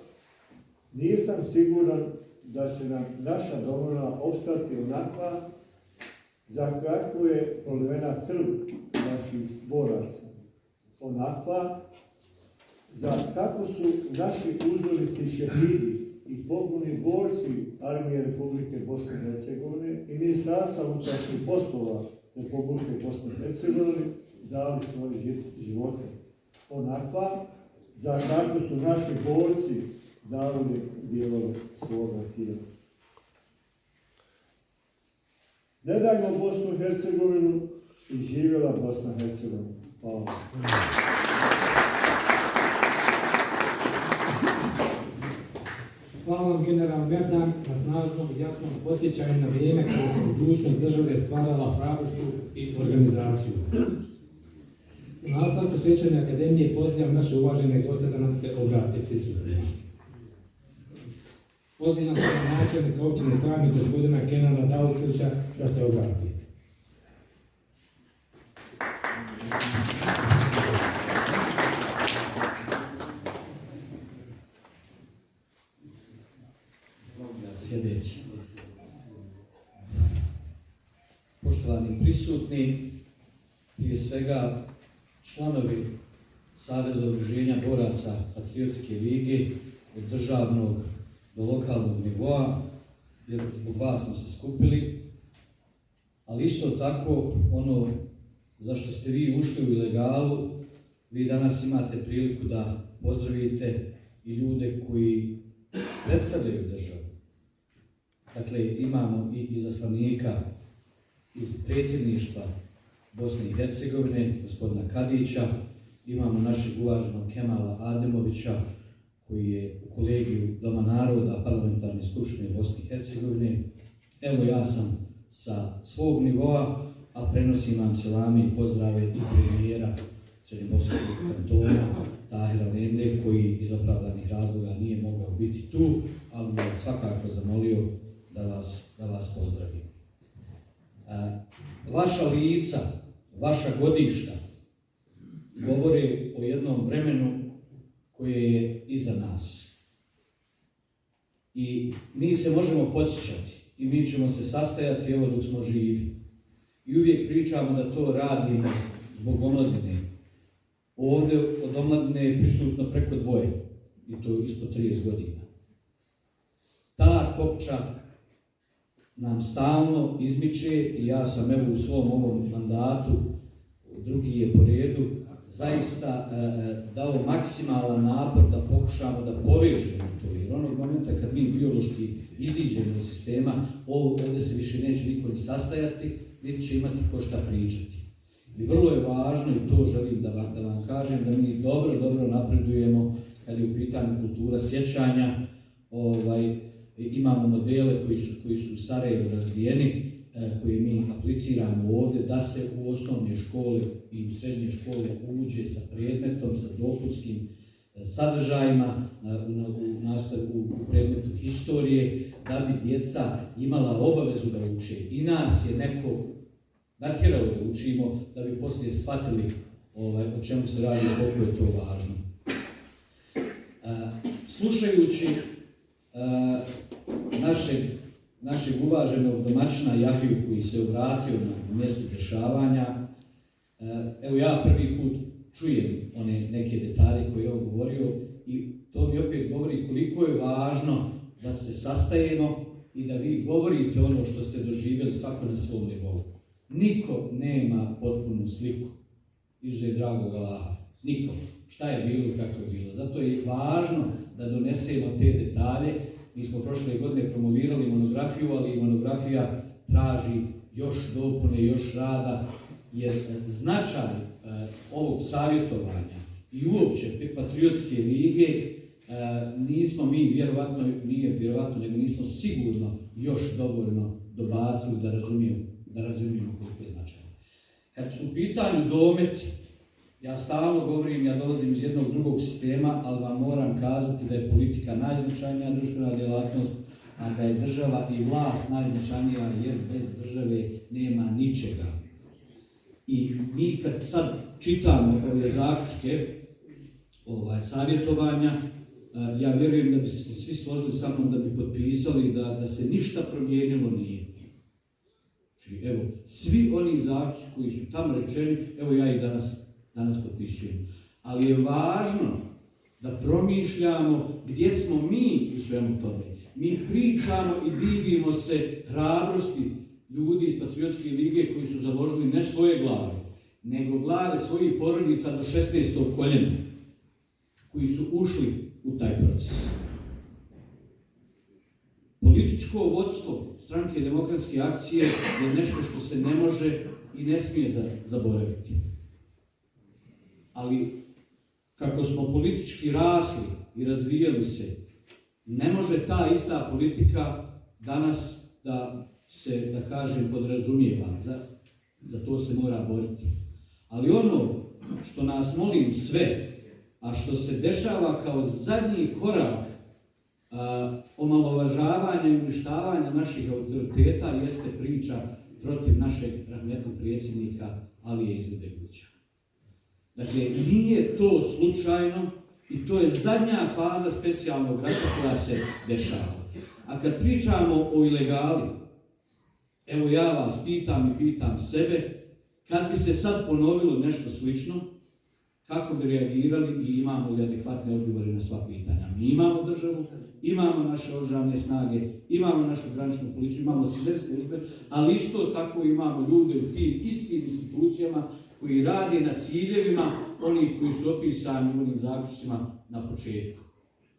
nisam siguran da će nam naša domovina ostati onakva za kakvu je prolivena krv naših boraca. Onakva za kako su naši uzoriti šehidi i pobuni borci Armije Republike Bosne i Hercegovine i Ministarstva unutrašnjih poslova Republike Bosne i Hercegovine dali svoje živote. Onakva za kako su naši borci dali dijelove svoga tijela. Ne dajmo Bosnu i Hercegovinu i živjela Bosna i Hercegovina. Hvala. Hvala vam general Merdan na snažnom i jasnom podsjećanju na vrijeme kada se budućnost države stvarala hrabrošću i organizaciju. U nastavku Svečane akademije pozivam naše uvažene goste da nam se obrate prisutni. Pozivam se na načelnika općine Travnik, gospodina Kenana Dautilića, da se obrati. Sljedeći. Poštovani prisutni, prije svega članovi Saveza udruženja boraca Patriotske lige od državnog do lokalnog nivoa, jer zbog vas smo se skupili, ali isto tako ono za što ste vi ušli u ilegalu, vi danas imate priliku da pozdravite i ljude koji predstavljaju državu. Dakle, imamo i izaslanika iz predsjedništva Bosne i Hercegovine, gospodina Kadića, imamo našeg uvaženog Kemala Ademovića, koji je u kolegiju Doma naroda Parlamentarne skupštine Bosne i Hercegovine. Evo ja sam sa svog nivoa, a prenosim vam selame i pozdrave i premijera Srednjobosanskog kantona Tahira Lende, koji iz opravdanih razloga nije mogao biti tu, ali me je svakako zamolio da vas pozdravim. Vaša lica, vaša godišta govore o jednom vremenu koje je iza nas. I mi se možemo podsjećati i mi ćemo se sastajati evo dok smo živi. I uvijek pričamo da to radimo zbog omladine. Ovdje od omladine je prisutno preko 2, i to ispod 30 godina. Ta kopča nam stalno izmiče i ja sam evo u svom ovom mandatu, drugi je po redu, zaista dao maksimalan napor da pokušamo da povežemo to, jer onog momenta kad mi biološki iziđemo iz sistema, ovdje se više neće niko ni sastajati, niti će imati ko šta pričati. I vrlo je važno, i to želim da vam kažem, da mi dobro napredujemo kad je u pitanju kultura sjećanja. Imamo modele koji su u Sarajevu razvijeni, koje mi apliciramo ovdje, da se u osnovne škole i u srednje škole uđe sa predmetom, sa dopunskim sadržajima u predmetu historije, da bi djeca imala obavezu da uče. I nas je neko natjerao da učimo, da bi poslije shvatili o čemu se radi i koliko je to važno. Slušajući našeg uvaženog domaćina Jahiju koji se obratio na mjestu dešavanja, evo ja prvi put čujem one neke detalje koje je on govorio i to mi opet govori koliko je važno da se sastajemo i da vi govorite ono što ste doživjeli svako na svom nivou. Niko nema potpunu sliku, izuzev dragog Allaha. Niko. Šta je bilo i kako je bilo. Zato je važno da donesemo te detalje. Mi smo prošle godine promovirali monografiju, ali monografija traži još dopune, još rada, jer značaj ovog savjetovanja i uopće Patriotske lige nismo mi vjerovatno, nego nismo sigurno još dovoljno dobacili da razumijemo koliko je značajno. Kad su u pitanju dometi, ja stalno govorim, ja dolazim iz jednog drugog sistema, ali vam moram kazati da je politika najznačajnija društvena djelatnost, a da je država i vlast najznačajnija, jer bez države nema ničega. I mi kad sad čitamo ove zaključke savjetovanja, ja vjerujem da bi se svi složili sa mnom da bi potpisali da se ništa promijenilo nije. Znači, evo, svi oni zaključci koji su tamo rečeni, evo ja ih danas potpisujem. Ali je važno da promišljamo gdje smo mi u svemu tome. Mi pričamo i divimo se hrabrosti ljudi iz Patriotske lige koji su založili ne svoje glave, nego glave svojih porodica do 16. koljena, koji su ušli u taj proces. političko vodstvo Stranke demokratske akcije je nešto što se ne može i ne smije zaboraviti. Ali kako smo politički rasli i razvijali se, ne može ta ista politika danas da se, da kažem, podrazumijeva. Za to se mora boriti. Ali ono što nas molim sve, a što se dešava kao zadnji korak omalovažavanja i uništavanja naših autoriteta, jeste priča protiv našeg rahmetnog predsjednika Alije Izetbegovića. Dakle, nije to slučajno i to je zadnja faza specijalnog rata koja se dešava. A kad pričamo o ilegali, evo ja vas pitam i pitam sebe, kad bi se sad ponovilo nešto slično, kako bi reagirali i imamo li adekvatne odgovore na sva pitanja? Mi imamo državu, imamo naše oružane snage, imamo našu graničnu policiju, imamo sve službe, ali isto tako imamo ljude u tim istim institucijama koji rade na ciljevima onih koji su opisani u onim zaključcima na početku.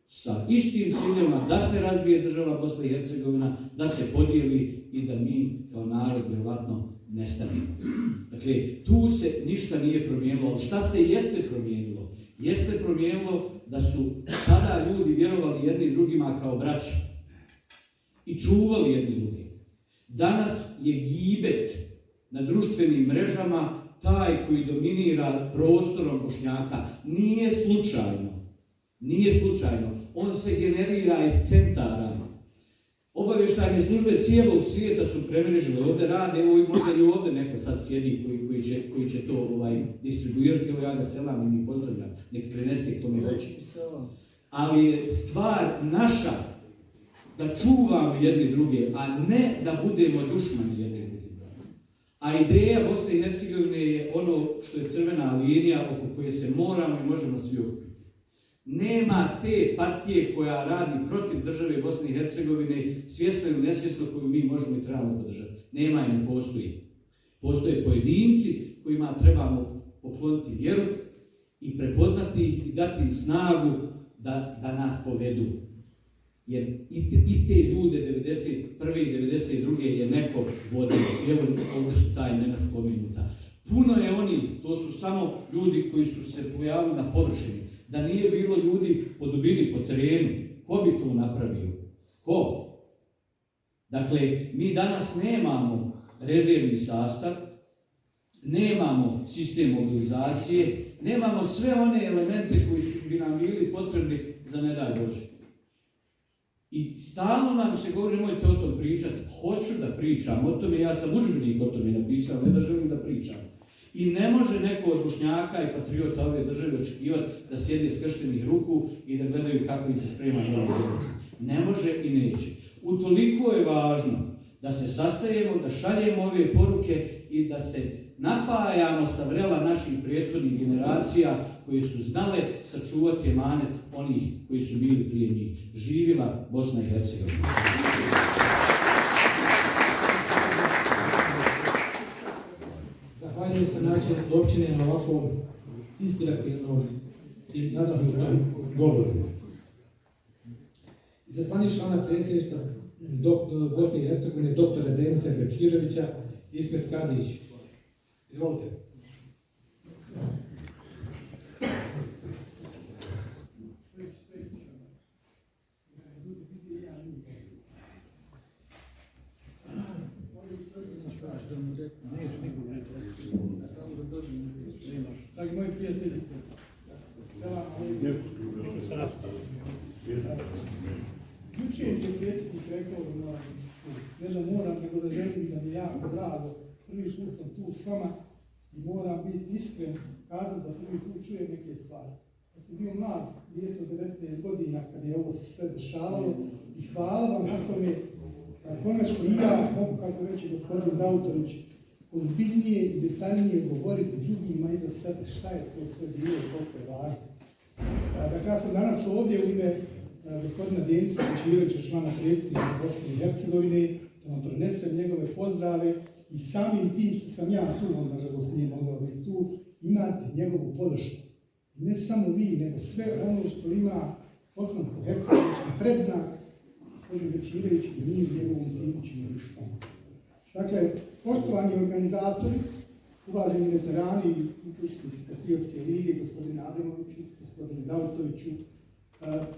Sa istim ciljevima da se razbije država Bosna i Hercegovina, da se podijeli i da mi kao narod vjerovatno nestanemo. Dakle, tu se ništa nije promijenilo, ali šta se jeste promijenilo? Jeste promijenilo da su tada ljudi vjerovali jedni drugima kao braća i čuvali jedni drugi. Danas je gibet na društvenim mrežama taj koji dominira prostorom Bošnjaka. Nije slučajno. On se generira iz centara. Obavještajne službe cijelog svijeta su premrežile. Ovdje rade, evo i možda i ovdje neko sad sjedi koji će to distribuirati. Evo ja ga selam i mi pozdravljam. Nek prenese kome hoće. Ali je stvar naša da čuvamo jedni druge, a ne da budemo dušmani jedni drugi. A ideja Bosne i Hercegovine je ono što je crvena linija oko koje se moramo i možemo svi okupiti. Nema te partije koja radi protiv države Bosne i Hercegovine, svjesno ili nesvjesno, koju mi možemo i trebamo podržati. Nema i ne postoji. Postoje pojedinci kojima trebamo pokloniti vjeru i prepoznati ih i dati im snagu da nas povedu. Jer i te ljude 1991. i 1992. je neko vodio. I evo ovdje su ta imena spomenuta. Puno je oni, to su samo ljudi koji su se pojavili na površini. Da nije bilo ljudi po dubini, po terenu, ko bi to napravio? Ko? Dakle, mi danas nemamo rezervni sastav, nemamo sistem mobilizacije, nemamo sve one elemente koji bi nam bili potrebni za ne daj Bože. I stalno nam se govori, nemojte o tom pričati. Hoću da pričam o tome, ja sam udžbenik o tome napisao, ne da želim da pričam. I ne može neko od Bošnjaka i patriota ove države očekivati da sjede skrštenih ruku i da gledaju kako im se sprema nova djeca. Ne može i neće. Utoliko je važno da se sastajemo, da šaljemo ove poruke i da se napajamo sa vrela naših prethodnih generacija koji su znale sačuvati emanet onih koji su bili prije njih. Živjela Bosna i Hercegovina. Zahvaljujem se načelniku općine na ovakvom inspirativnom i nadahnutom govoru. Izaslanik člana predsjedništva Bosne i Hercegovine dr. Denisa Bečirovića, Ismet Kadić. Izvolite. Dragi moji prijatelji, jučer je predsjednik rekao ne da moram, nego da želim da mi je jako drago. Prvi put sam tu s vama i moram biti iskren, kazati da prvi put čujem neke stvari. Ja sam bio mlad, djeto 19 godina kad je ovo se sve dešavalo i hvala vam na tome da konačno i ja mogu, kako reći gospodin Dautović, ozbiljnije i detaljnije govoriti drugima iza sebe šta je to sve bilo i koliko je važno. Dakle, ja sam danas ovdje u ime gospodina Denisa Bečirovića, člana predsjedništva Bosne i Hercegovine, da vam prenesem njegove pozdrave i samim tim što sam ja tu, on nažalost nije mogao biti tu, imate njegovu podršku. I ne samo vi, nego sve ono što ima bosansko-hercegovički predznak, gospodin Bečirević i mi u njegovom timu ćemo biti s vama. Dakle, poštovani organizatori, uvaženi veterani i učesnici Patriotske lige, gospodine Ademoviću, gospodine Davutoviću,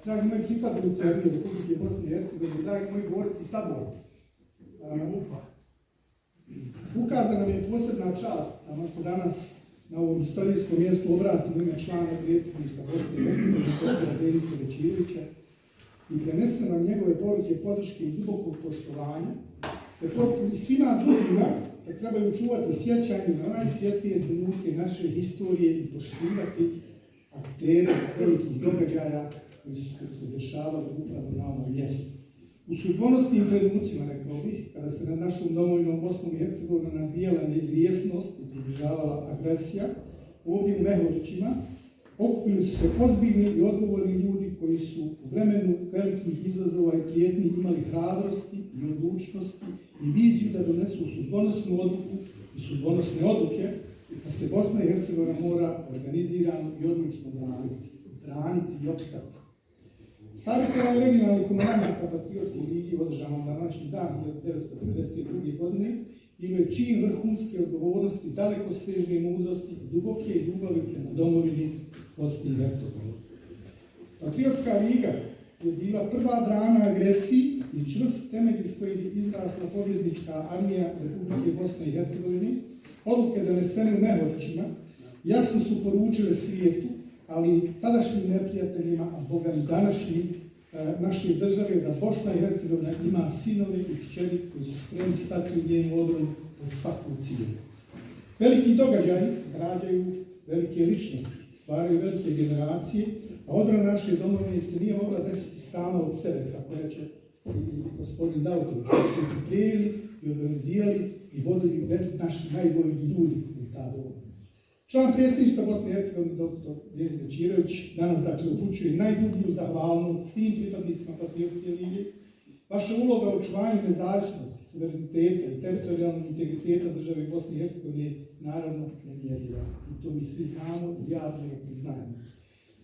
dragi moji pripadnici Armije Republike Bosne i Hercegovine, dragi moji borci i saborci, ukazana nam je posebna čast da vam se danas na ovom historijskom mjestu obratimo ime člana predsjedništva Bosne i Hercegovine, dr. Denisa Bečirevića, i prenesem vam njegove poruke podrške i dubokog poštovanja, te poruku svima drugima da trebaju čuvati sjećanje na najsvjetlije trenutke naše historije i poštivati aktere velikih događaja koji su se dešavali upravo na ovom mjestu. U sudbonosnim trenucima, rekao bih, kada se nad našom domovinom Bosnom i Hercegovinom nadvijala neizvjesnost i približavala agresija, ovdje u Mehurićima okupili su se ozbiljni i odgovorni ljudi koji su u vremenu velikih izazova i prijetnji imali hrabrosti i odlučnosti i viziju da donesu sudbonosnu odluku i sudbonosne odluke da se Bosna i Hercegovina mora organizirano i odlučno braniti i opstati. Savjetovanje regionalnih komandanta Patriotske lige održano na današnji dan 1992. godine imaju čin vrhunske odgovornosti, dalekosežne mudrosti i duboke ljubavi prema domovini Bosne i Hercegovine. Patriotska liga je bila prva brana agresiji i čvrst temelj iz kojeg je izrasla pobjednička armija Republike Bosne i Hercegovine. Odluke donesene u Mehurićima jasno su poručile svijetu, ali i tadašnjim neprijateljima, a boga i današnjim naše države, da Bosna i Hercegovina ima sinove i kćeri koji su spremni stati u njenu obranu pod svaku cijenu. Veliki događaji rađaju velike ličnosti, stvaraju velike generacije, a odbrana naše domovine se nije mogla desiti sama od sebe, kako reče i gospodin Davutović, koji su pripremili i organizirali i vodili naši najbolji ljudi u ta domovina. Član predsjedništva Bosne i Hercegovine, dr. Denis Bečirević, danas dakle upućuje najdublju zahvalnost svim pripadnicima Patriotske lige. Vaša uloga u očuvanju nezavisnosti, suvereniteta i teritorijalnog integriteta države Bosne i Hercegovine je naravno nemjerljiva. I to mi svi znamo i javno priznajemo.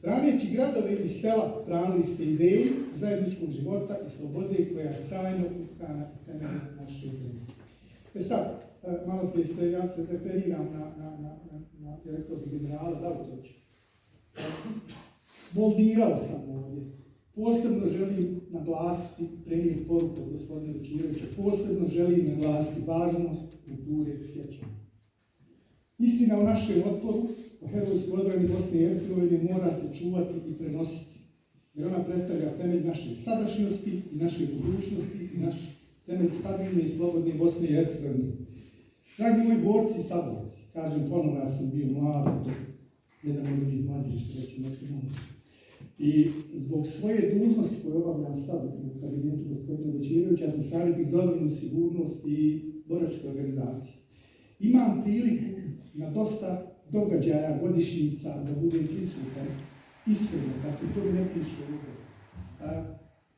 Braneći gradove i sela, branili ste ideju zajedničkog života i slobode koja je trajno utkana i temelj naše zemlje. Sad, malo prije se, ja se referiram na rekao bi generala Davutovića. Voldirao sam ovdje. Posebno želim naglasiti premijer poruku od gospodina Bečirevića. Posebno želim naglasiti važnost kulture i sjećanja. Istina o našem otporu, o herojskoj odbrani Bosne i Hercegovine mora se čuvati i prenositi. Jer ona predstavlja temelj naše sadašnjosti i naše budućnosti i naš temelj stabilne i slobodne Bosne i Hercegovine. Dragi moji borci i saborci, kažem ponovno, ja sam bio mlad, jedan od ovih mladih, što reći neki moment. I zbog svoje dužnosti koje obavljam sad u kabinetu gospodina Bečirevića, ja sam savjetnik za obranu, sigurnost i boračke organizacije. Imam priliku na dosta događaja, godišnjica, da budem prisutan iskreno, dakle to mi ne piše ovdje.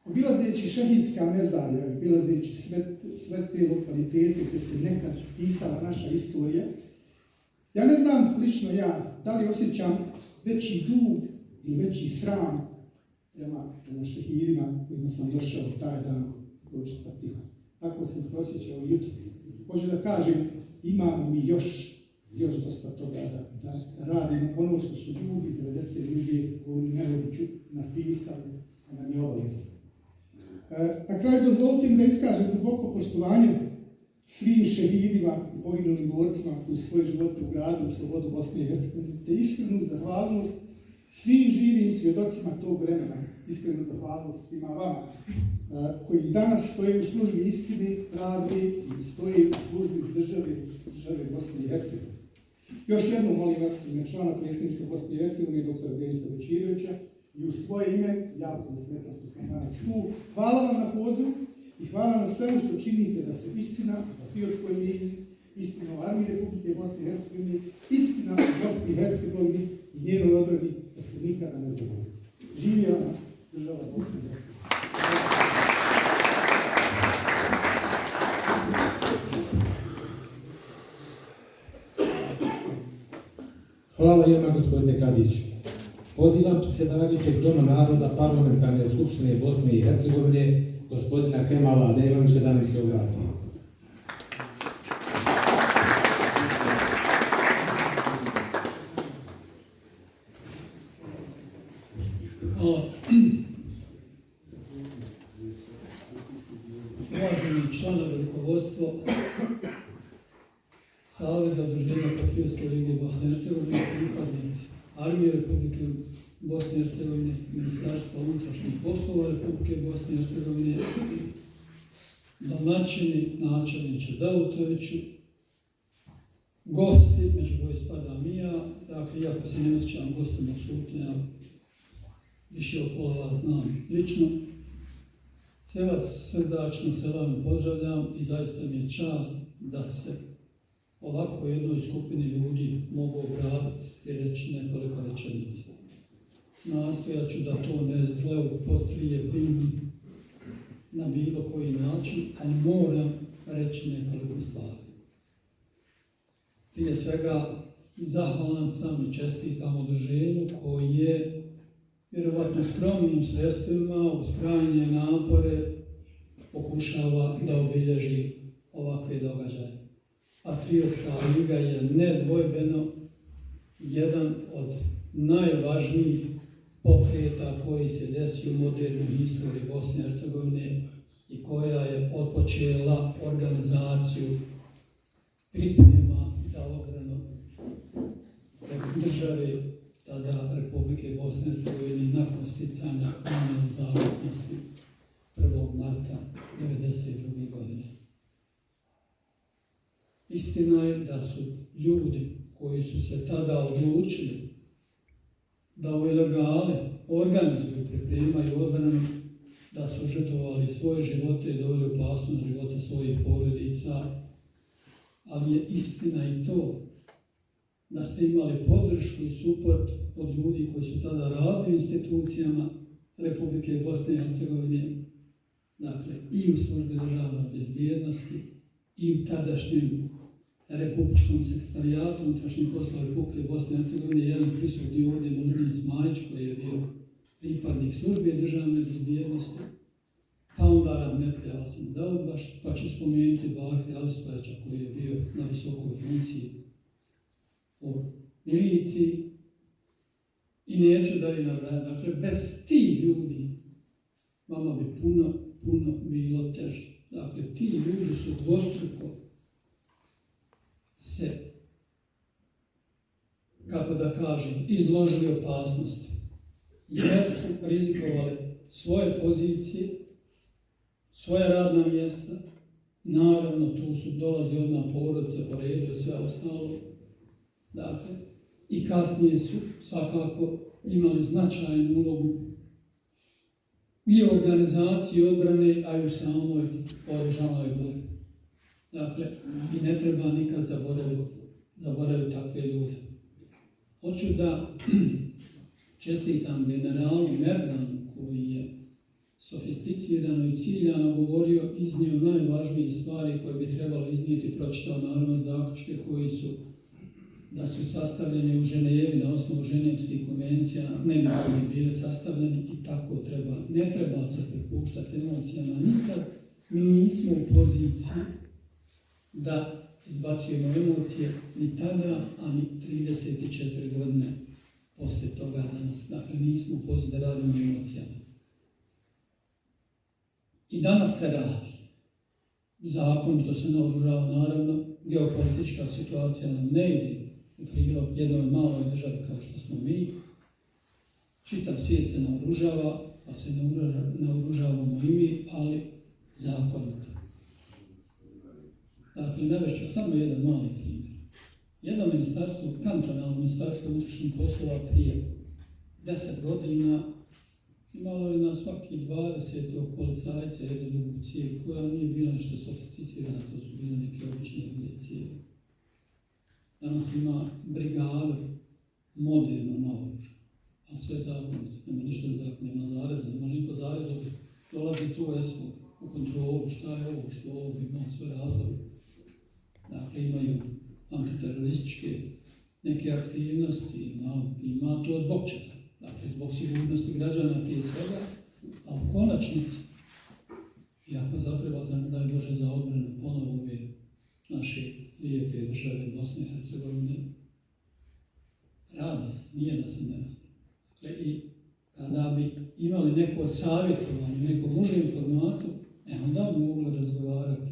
Obilazeći šehidska mezarja, obilazeći sve te lokalitete gdje se nekad pisala naša istorija, ja ne znam lično ja da li osjećam veći dug ili veći sram prema šehidima kojima sam došao taj dan pročitati Fatihu. Tako sam se osjećao jutros. Hoću da kažem, imamo mi još dosta toga da radimo ono što su ljudi 92. u Mehuriću napisali, a nam je obaveza. Na kraju dozvolite da iskažem duboko poštovanje svim šehidima i poginulim borcima koji su svoje živote ugradili u slobodu Bosne i Hercegovine, te iskrenu zahvalnost svim živim svjedocima tog vremena, iskrenu zahvalnost svima vama, koji danas stoje u službi istine, pravde i stoje u službi države Bosne i Hercegovine. Još jednom molim vas, ime člana predsjedništva Bosne i Hercegovine, dr. Denisa Bečirevića, i u svoje ime, jako mi smeta što sam danas tu, hvala vam na pozivu i hvala na svemu što činite da se istina o Patriotskoj ligi, istina o Armiji Republike Bosne i Hercegovine, istina o Bosni i Hercegovini i njenoj odbrani da se nikada ne zaboravi. Živjela država Bosne i Hercegovine. Hvala lijepa gospodine Kadić. Pozivam se da radite Doma naroda Parlamentarne skupštine Bosne i Hercegovine gospodina Kemala Adejmovića da nam se obrati. Uvaženi članovi rukovodstvo Saveza udruženja Patriotske lige Bosne i Hercegovine, pripadnici Armije Republike Bosne i Hercegovine, Ministarstva unutrašnjih poslova Republike Bosne i Hercegovine, domaćini, načelniče Davutoviću, gosti, među koje spadam i ja, dakle, iako se ne osjećam gostom, apsolutno ja više od pola vas znam lično. Sve vas srdačno selam pozdravljam i zaista mi je čast da se ovako jednoj skupini ljudi mogu obratiti i reći nekoliko rečenica. Nastojat ću da to ne zloupotrijebim na bilo koji način, ali moram reći nekoliko stvari. Prije svega, zahvalan sam i čestitam udruženju koji je vjerovatno skromnim sredstvima, uz krajnje napore, pokušava da obilježi ovakve događaje. Patriotska liga je nedvojbeno jedan od najvažnijih pokreta koji se desio u modernoj historiji Bosne i Hercegovine i koja je otpočela organizaciju priprema za obranu države, tada Republike Bosne i Hercegovine, nakon sticanja nezavisnosti 1. marta 1992. godine. Istina je da su ljudi koji su se tada odlučili da u ilegale organizuju, pripremaju odbranu, da su žrtvovali svoje živote i doveli opasnost života svojih porodica, ali je istina i to da ste imali podršku i suport od ljudi koji su tada radili u institucijama Republike Bosne i Hercegovine, dakle i u službi državne bezbjednosti i u tadašnjem Republičkom sekretarijatu unutrašnjih poslova Republike Bosne i Hercegovine, jedan prisutni ovdje Nurmin Smajić koji je bio pripadnik službe državne bezbjednosti, pa onda Rahmetli Asim Davudbaš, pa ću spomenuti Bakri Alispajića koji je bio na visokoj funkciji u miliciji i neću da ih nabrajam. Dakle, bez tih ljudi vama bi puno bilo teže. Dakle, ti ljudi su dvostruko se, kako da kažem, izložili opasnosti, jer su rizikovali svoje pozicije, svoje radna mjesta, naravno tu su dolazi odmah porodice po redu i sve ostalo, dakle, i kasnije su svakako imali značajnu ulogu i u organizaciji odbrane, a i u samoj oružanoj borbi. Dakle, i ne treba nikad zaboraviti takve ljude. Hoću da čestitam generalu Merdanu koji je sofisticirano i ciljano govorio, iznio najvažnije stvari koje bi trebalo iznijeti, pročitao naravno zaključke koji su da su sastavljeni u Ženevi na osnovu ženevskih konvencija, ne bi bile sastavljeni i tako treba. Ne treba se prepuštati emocijama nikad. Mi nismo u poziciji da izbacujemo emocije ni tada, a ni 34 godine poslije toga danas. Dakle, nismo u poziciji da radimo emocijama. I danas se radi. Zakonito se naoružava, naravno, geopolitička situacija nam ne ide u prilog jednoj maloj državi kao što smo mi. Čitav svijet se naoružava, pa se naoružavamo i mi, ali zakonito. Dakle, navešću samo jedan mali primjer. Jedno ministarstvo, kantonalno ministarstvo unutrašnjih poslova prije 10 godina imalo je na svaki 20 policajca jednu dugu cijev koja nije bila nešto sofisticirana, to su bile neke obične cijevi. Danas ima brigadu moderno naoružanu, ali sve zakonito, nema ništa zakonito, nema zareza, ne može niko zarezu, dolazi tu ESMO u kontrolu, šta je ovo, što ovo, ima sve razloge. Dakle, imaju antiterorističke neke aktivnosti, ima to zbog čega. Dakle, zbog sigurnosti građana prije svega, a u konačnici I ako zatreba za, ne daj Bože, za odbranu ponovo ove naše lijepe države Bosne i Hercegovine, radi se, nije da se ne radi. Dakle, i kada bi imali neko savjetovanje, nekom užem formatu, onda bi mogli razgovarati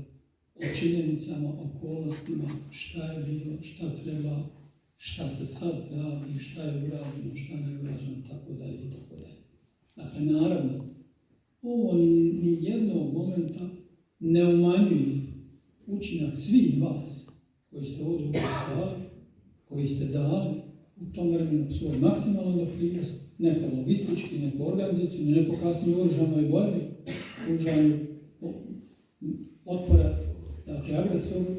o činjenicama, okolnostima, šta je bilo, šta treba, šta se sad radi, šta je urađeno, šta ne je urađeno, tako dalje i tako dalje. Dakle, naravno, ovo ni jednog momenta ne umanjuje učinak svih vas koji ste ovdje učestvovali, koji ste dali u tom vremenu svoj maksimalan doprinos, neko logistički, neko organizaciju, neko kasnije u oružanoj borbi, pružanju otpora, dakle agresoru,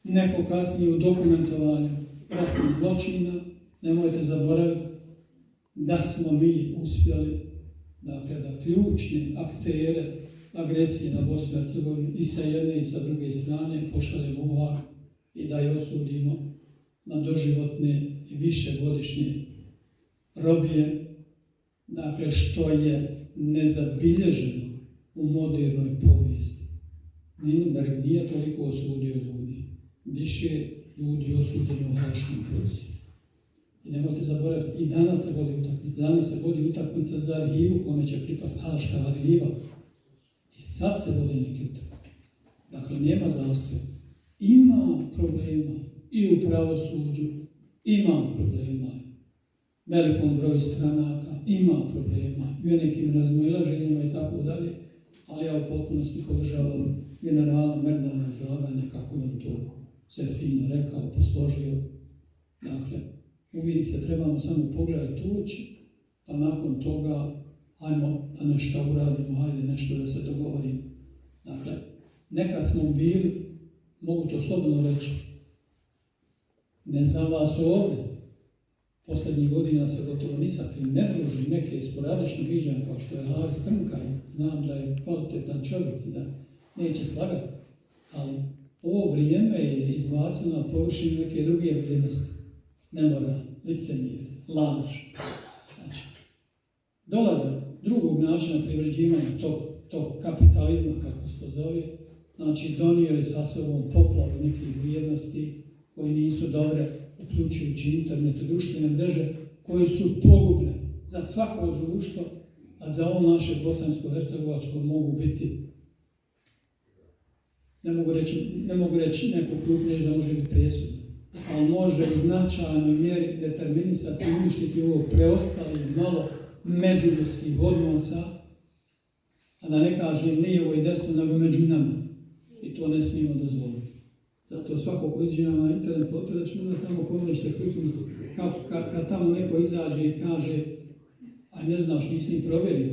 neko kasnije u dokumentovanju ratnih zločina. Nemojte zaboraviti da smo mi uspjeli, dakle, da ključne aktere agresije na Bosnu i Hercegovinu i sa jedne i sa druge strane pošaljemo u Haag i da je osudimo na doživotne i višegodišnje robije, dakle, što je nezabilježeno u modernoj povijesti. Nürnberg nije toliko osudio ljudi, više ljudi osuđeno u Haaškom procesu. I nemojte zaboraviti, i danas se vodi utakmica za arhivu kome će pripasti Haaška arhiva. I sad se vode neke utakmice. Dakle, nema zastoja. Ima problema i u pravosuđu, ima problema velikom broju stranaka, ima problema i u nekim razmojlaženjima i tako dalje, ali ja u potpunosti podržavam generala Merdana izlaganja kako on to sve fino rekao, posložio. Dakle, uvijek se trebamo samo pogledati u oči, pa nakon toga hajmo da nešto uradimo, hajde nešto da se dogovorimo. Dakle, nekad smo bili, mogu to slobodno reći, ne znam vas ovdje, posljednjih godina se gotovo ni sa kim ne družim, neke sporadično viđam kao što je Haris Trnkaj, znam da je kvalitetan čovjek i da neće slagati, ali ovo vrijeme je izbaceno na površinu neke druge vrijednosti, nemoral, licemir, laž. Znači, dolazak drugog načina privređivanja tog kapitalizma, kako se to zove, znači donio je sa sobom poplavu nekih vrijednosti koje nisu dobre, uključujući internet i društvene mreže, koji su pogubne za svako društvo, a za ovo naše bosansko-hercegovačko mogu biti, ne mogu reći neko krupnije da može biti presudno, ali može u značajnoj mjeri determinisati i uništiti ovo preostali malo međuljudskih odnosa, a da ne kažem lijevo i desno, nego među nama. I to ne smijemo dozvoliti. Zato svako ko izađe na internet foto, da ćemo da tamo komunište krupniti, kad tamo neko izađe i kaže, a ne znaš, nisi ni provjerio,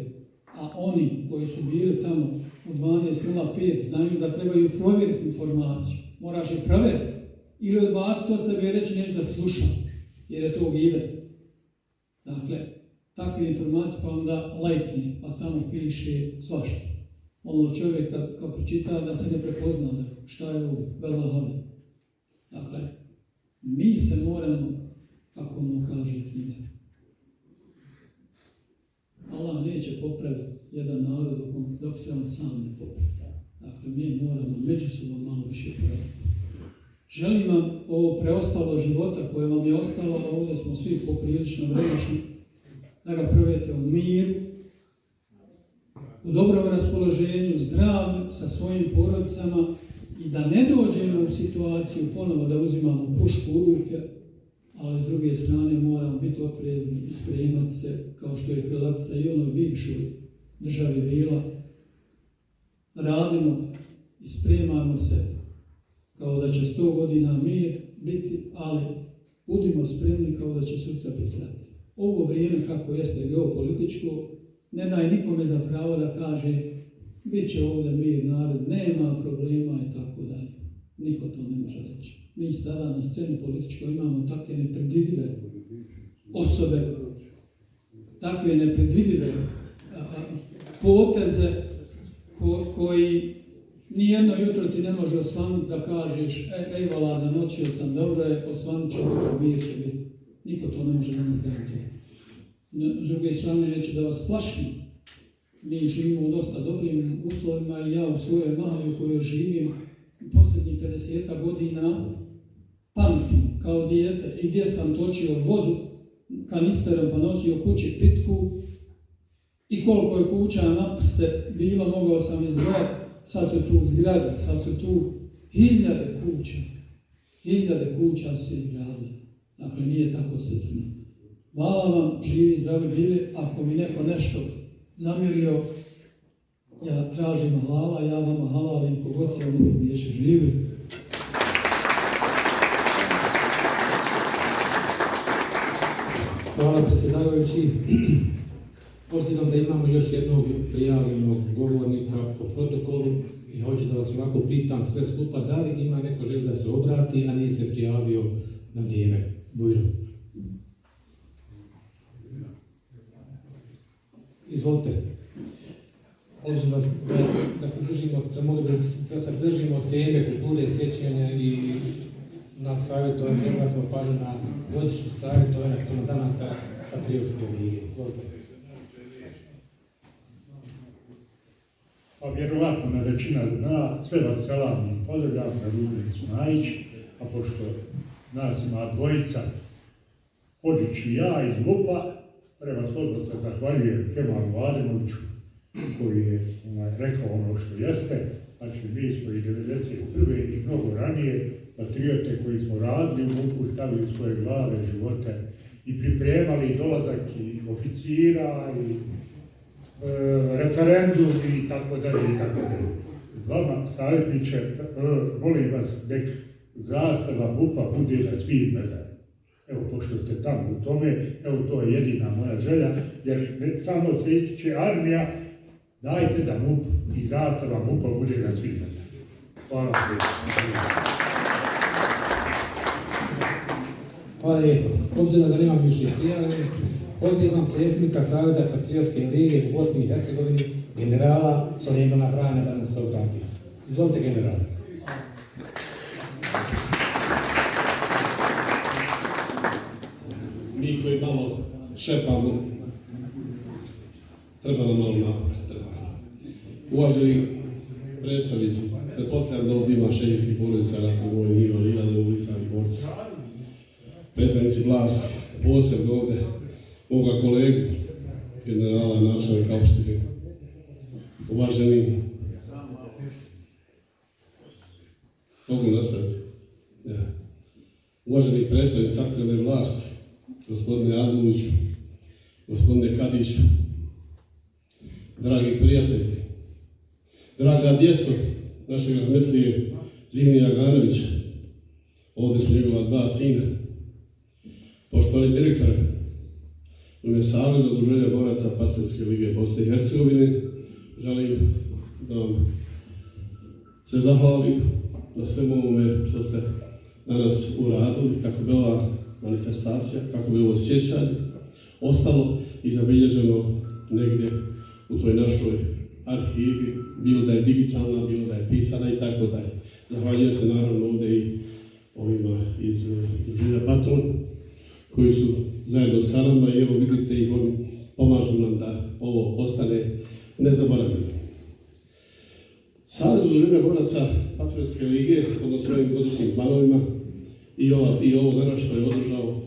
a oni koji su bili tamo u 12.05 znaju da trebaju provjeriti informaciju. Moraš je provjeriti. Ili odbaciti od sebe i reći neću da slušam, jer je to gibet. Dakle, takve informacije pa onda lajkne, pa tamo piše svašta. Ono čovjek kad pročita da se ne prepozna šta je ovo Belvahavi. Dakle, mi se moramo, kako ono kaže knjiga, Allah neće popraviti jedan narod dok se on sam ne popravi. Dakle, mi moramo međusobno malo više popraviti. Želim vam ovo preostalo života koje vam je ostalo, a ovdje smo svi poprilično vremešni, da ga provedete u miru, u dobrom raspoloženju, zdravlju, sa svojim porodicama i da ne dođemo u situaciju ponovo da uzimamo pušku u ruke, ali s druge strane moramo biti oprezni i spremati se, kao što je krilatica i onoj bivšoj državi bila. Radimo i spremamo se kao da će 100 godina mir biti, ali budimo spremni kao da će sutra biti rat. Ovo vrijeme kako jeste geopolitičko, ne daje nikome za pravo da kaže bit će ovdje mir, narod, nema problema i tako dalje. Niko to ne može reći. Mi sada na sceni političkoj imamo takve nepredvidive osobe, takve nepredvidive poteze koji nijedno jutro ti ne može osvanuti da kažeš ej vala za noćio sam dobro je, osvanut će dobro, mir će biti. Niko to ne može da nas garantirati. S druge strane neće da vas plašimo, mi živimo u dosta dobrim uslovima i ja u svojoj mahali u kojoj živim posljednjih 50 godina pamtim kao dijete i gdje sam točio vodu kanisterom pa nosio kući pitku i koliko je kuća na prste bilo, mogao sam izbrojati. Sad su tu zgrade, sad su tu hiljade kuća su se izgradili. Dakle, nije tako srcno. Hvala vam, živi i zdravi bili. Ako mi neko nešto zamjerio, ja tražim halala, ja vama halalim kogod se ono više živi. Hvala predsjedavajući. Obzirom da imamo još jednog prijavljenog govornika po protokolu i hoću da vas ovako pitam sve skupa, da li ima neko želi da se obrati, a nije se prijavio na vrijeme? Bujro. Izvolite. Obzirom da se držimo teme kulture sjećanja i na savjetovanje, vjerojatno pažnju na godišnju savjetovanja komandanata Patriotske lige. Izvolite. Pa vjerovatno me većina zna, sve vas selam pozdravljam na Rudin Sunajić, a pošto nas ima dvojica, Hodžić i ja iz Lupa, prevashodno se zahvaljujem Kemalu Adimoviću koji je rekao ono što jeste. Znači, mi smo i 1991. i mnogo ranije patriote koji smo radili u MUP-u, stavili svoje glave, živote i pripremali dolazak i oficira i referendum i tako dalje i tako dalje. Vama, savjetniče, molim vas, nek zastava MUP-a bude na svim mezarima. Evo, pošto ste tamo u tome, evo, to je jedina moja želja, jer samo se ističe armija, dajte da MUP i zastava MUP-a bude na svim mezarima. Hvala. Hvala lijepo. Obzirom da nemam više prijave, pozivam predsjednika Saveza Patriotske lige u Bosni i Hercegovini, generala Solimana Vrana, da nas se obrati. Izvolite, general. Mi koji malo šepamo, treba nam malo napore. Uvaženi predstavnici, pretpostavljam da ovdje ima šeifskih porodica, ratnih vojnih invalida, ulica i borca. Predstavnici vlasti, posebno ovdje moga kolegu, generala načelnika opštine, uvaženi, mogu nastaviti, uvaženi predstavnici aktualne vlasti, gospodine Admoviću, gospodine Kadiću, dragi prijatelji, draga djeco našeg rahmetlije Zimnija Ganovića, ovdje su njegova dva sina, poštovani direktore, u ime Saveza udruženja boraca Patriotske lige Bosne i Hercegovine, želim da vam se zahvalim na svemu ovome što ste danas uradili, kako bi ova manifestacija, kako bi ovo sjećanje ostalo i zabilježeno negdje u toj našoj arhivi, bilo da je digitalna, bilo da je pisana i tako dalje. Zahvaljujem se naravno ovdje i ovima iz Druženja Patron, koji su zajedno sa nama i evo vidite ih, oni pomažu nam da ovo ostane nezaboravljeno. Savez udruženja boraca Patriotske lige shodno svojim godišnjim planovima i ovo danas što je održao,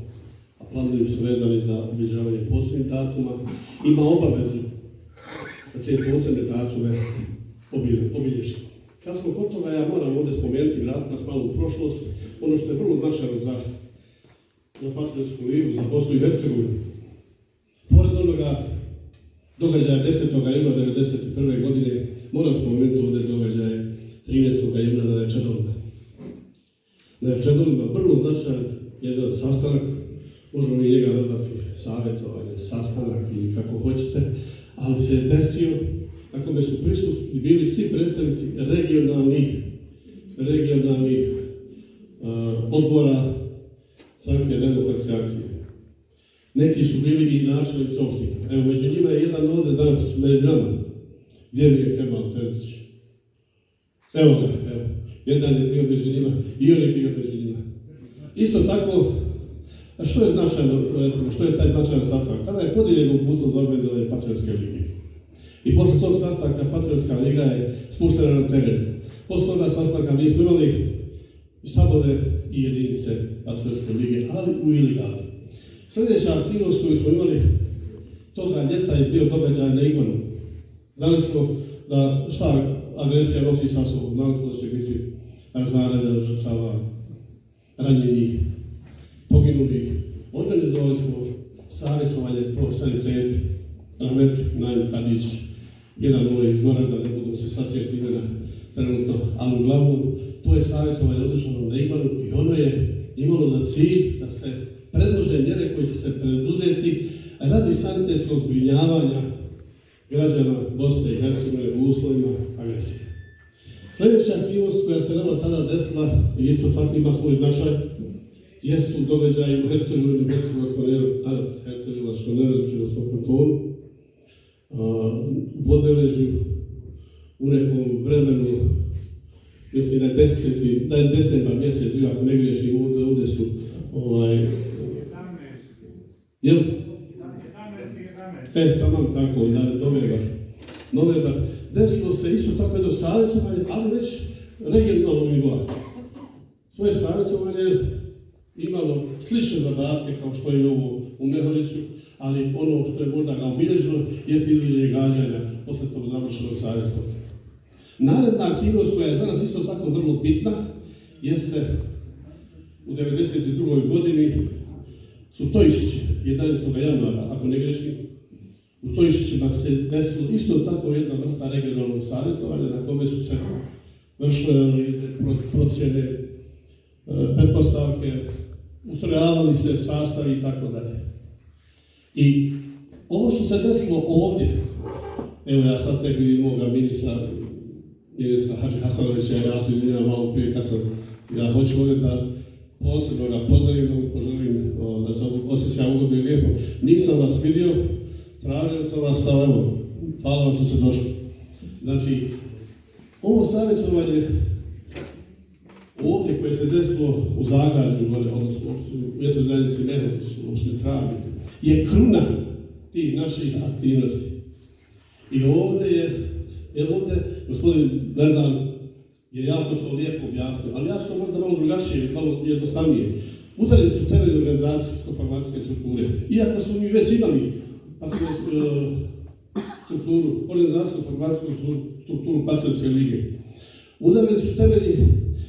a planovi su vezani za obilježavanje posebnih datuma, ima obavezu da te posebne datume obilježi. Kad smo kod toga, ja moram ovdje spomenuti, vratiti nas malo u prošlost, ono što je vrlo značajno za Patriotsku ligu, za Bosnu i Hercegovinu. Pored onoga događaja 10. juna 1991. godine, moram spomenuti ovdje događaje 13. juna na Nevčedolima. Na Nevčedolima vrlo značajan jedan sastanak, možemo i njega nazvati savjetovanje, sastanak ili kako hoćete, ali se je desio na kome su prisutni bili svi predstavnici regionalnih odbora Stranke demokratske akcije. Neki su bili i načelnici opština. Evo, među njima je jedan ovdje danas među nama. Gdje mi je Kemal Terzić? Evo ga, evo. Jedan je bio među njima i on je bio među njima. Isto tako, a što je značajno, recimo, što je taj značajan sastanak? Tada je podijeljen uputstvo za objedove Patriotske lige. I posle tog sastanka Patriotska liga je spuštena na teren. Posle toga sastanka mi smo imali štabove i jedinice Patriotske lige, ali u ilegali. Sljedeća aktivnost koju smo imali toga ljeta je bio događaj na Igmanu. Znali smo da šta agresija nosi sa sobom, znali smo da će biti razaranja, žrtava, ranjenih, poginulih. Organizovali smo savjetovanje po sanitetu, Rahmet Naim Kadić, jedan moj iz Goražda, ne budu se sasjetiti imena trenutno, ali uglavnom to je savjetovanje održano na Igmanu i ono je imalo za cilj da se predlože mjere koje će se preduzeti radi sanitetskog zbrinjavanja građana Bosne i Hercegovine u uslovima agresije. Sljedeća aktivnost koja se nama tada desila i isto tako ima svoj značaj jesu događaji u Hercegovini, danas Hercegovačkom nezavisnom kantonu, u Podnevležju, u nekom vremenu, mislim da je decembar mjesec, ako ne griješim, ovdje su jel? Tamam tako, novembar. Desilo se isto tako jedno savjetovanje, ali već regionalnog nivoa. To je savjetovanje imalo slične zadatke kao što je ovo u Mehoriću, ali ono što je možda ga obilježilo jest izvođenje gađanja posle tog završenog savjetovanja. Naredna aktivnost koja je za nas isto tako vrlo bitna jeste u 1992. godini su Tojišići, 11. januara, ako ne grešim, u Tojišićima se desilo isto tako jedna vrsta regionalnog savjetovanja na kome su se vršile analize, procjene, pretpostavke, ustrojavali se sastavi i tako dalje. I ovo što se desilo ovdje, evo ja sad tek vidim moga ministra Hadži Hasanovića, ja se izvinjam malo prije kad sam, ja hoću ovdje da posebno ga pozdravim, da mu poželim da se osjeća ugodno i lijepo. Nisam vas vidio, tražio sam vas, ali evo, hvala vam što ste došli. Znači, ovo savjetovanje ovdje koje se desilo u Zagrađu, odnosno u mjesnoj zajednici Mehorić, u opštini Travnik, je kruna tih naših aktivnosti. I ovdje gospodin Verdan je jako to lijepo objasnio, ali ja ću to možda malo drugačije, malo jednostavnije. Udarili su temelj organizacijsko-formacijske strukture. Iako smo mi već imali strukturu, organizacijsko-formacijsku strukturu Patriotske lige. Udarili su temelji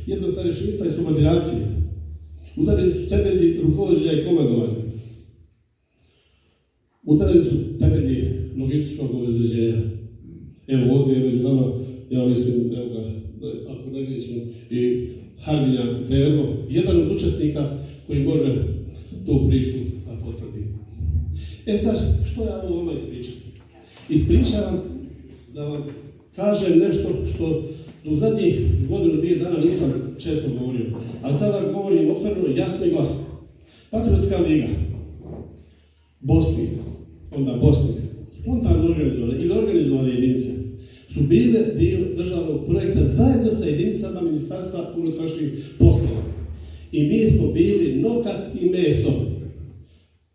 jednostavnješinstva i subordinacije. Udarili su temelji rukovođenja i komandovanja. Udarili su temelji logističkog obezbeđenja. Evo ovdje je među nama, ja mislim, evo ga, ako ne griješim, i Harbinja Derno, jedan od učesnika koji može tu priču da potvrdi. Sad, što ja ovo vama ispričam? Ispričavam da vam kažem nešto što u zadnjih godinu, 2 dana nisam često govorio, ali sada govorim otvoreno, jasno i glasno. Patriotska liga Bosni, spontano organizovane ili organizovane jedinice su bile dio državnog projekta zajedno sa jedinicama Ministarstva unutrašnjih poslova. I mi smo bili nokat i meso.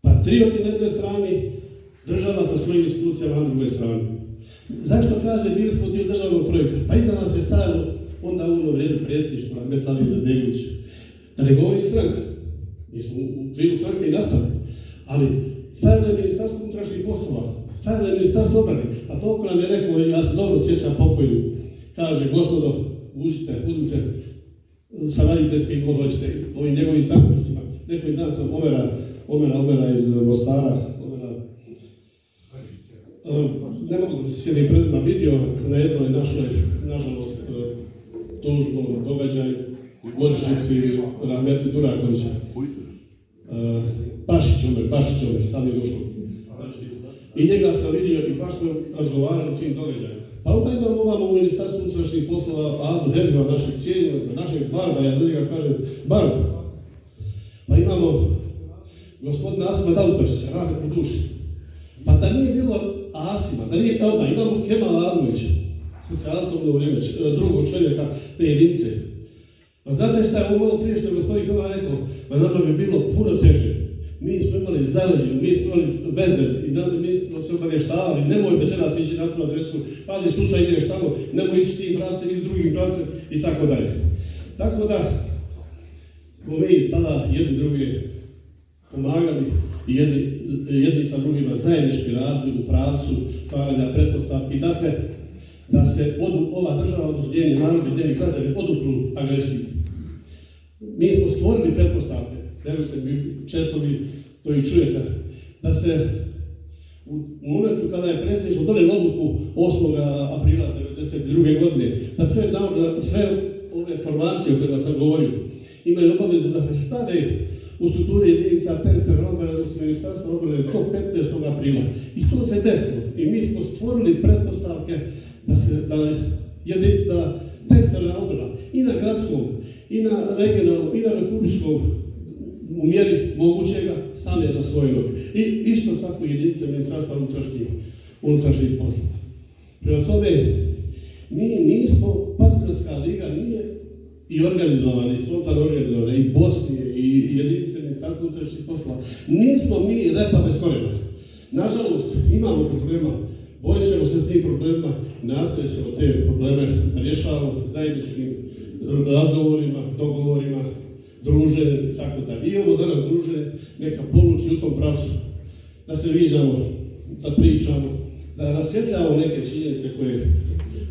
Patrioti na jednoj strani, država sa svojim institucijama na drugoj strani. Zašto kaže bili smo dio državnog projekta? Pa iza nas je stajalo onda u ono vrijeme predsjedništvo Rahmet Naim Kadić. Da ne govorim stranka. Mi smo u krilu stranke i nastavili. Ali stajalo je Ministarstvo unutrašnjih poslova, stajalo je Ministarstvo obrane. Pa toliko nam je rekao, ja se dobro sjećam pokojnu, kaže, gospodo, uzmite saradite s kim god hoćete, ovim njegovim sanktorcima. Neki dan sam Omera iz Mostara, ne mogu da se sjedim predima vidio na jednoj našoj, nažalost, tužnom događaju, godišnjici Rahmeti Durakovića. Bašić Omer, sam je došao. I njega sam vidio i baš smo razgovarali o tim događajima. Pa onda imamo ovamo u Ministarstvu unutrašnjih poslova Adu Herbiva, našeg cijenjenog, našeg Barda, ja da njega kažem Bard. Pa imamo gospodina Asima Dalupešića, rade po duši. Pa da nije bilo Asima, da nije, evo da imamo Kemala Admovića, specijalca u vrijeme, drugog čovjeka te jedinice. Pa znate šta je ovo malo prije što je gospodin Kemal rekao, pa nama bi bilo puno teže Mi smo imali zaleđenu, mi smo imali veze i mi smo se obavještavali, nemoj večeras ići na tu adresu, pazi sutra ideš tamo, nemoj ići tim pravcem ili drugim pravcem i tako dalje. Tako da smo mi tada jedni druge pomagali i jedni sa drugima zajednički radili u pravcu stvaranja pretpostavki da se ova država, odnosno njeni narodi, njeni građani odupru agresiji. Mi smo stvorili pretpostavke, verujte mi, često vi to i čujete, da se u momentu kada je predsjednik smo donijeli odluku 8. aprila 1992. godine, da sve ove formacije o kojima sam govorio imaju obavezu da se stave u strukturi jedinica teritorijalne obrane, odnosno Ministarstva obrane do 15. aprila. I to se desilo. I mi smo stvorili pretpostavke da teritorijalna obrana i na gradskom, i na regionalnom, i na republičkom u mjeri mogućega stane na svoje noge. I isto tako jedinice Ministarstva unutrašnjih poslova. Prema tome, mi nismo, Patriotska liga nije i organizovani, spontano organizovani, i Bosnije, i jedinice Ministarstva unutrašnjih poslova. Nismo mi repa bez korijena. Nažalost, imamo problema, borit ćemo se s tim problemima, nastojat ćemo te probleme da rješavamo zajedničkim razgovorima, dogovorima, druženjem i tako dalje. I ovo danas druženje neka poluči u tom pravcu, da se viđamo, da pričamo, da rasvjetljavamo neke činjenice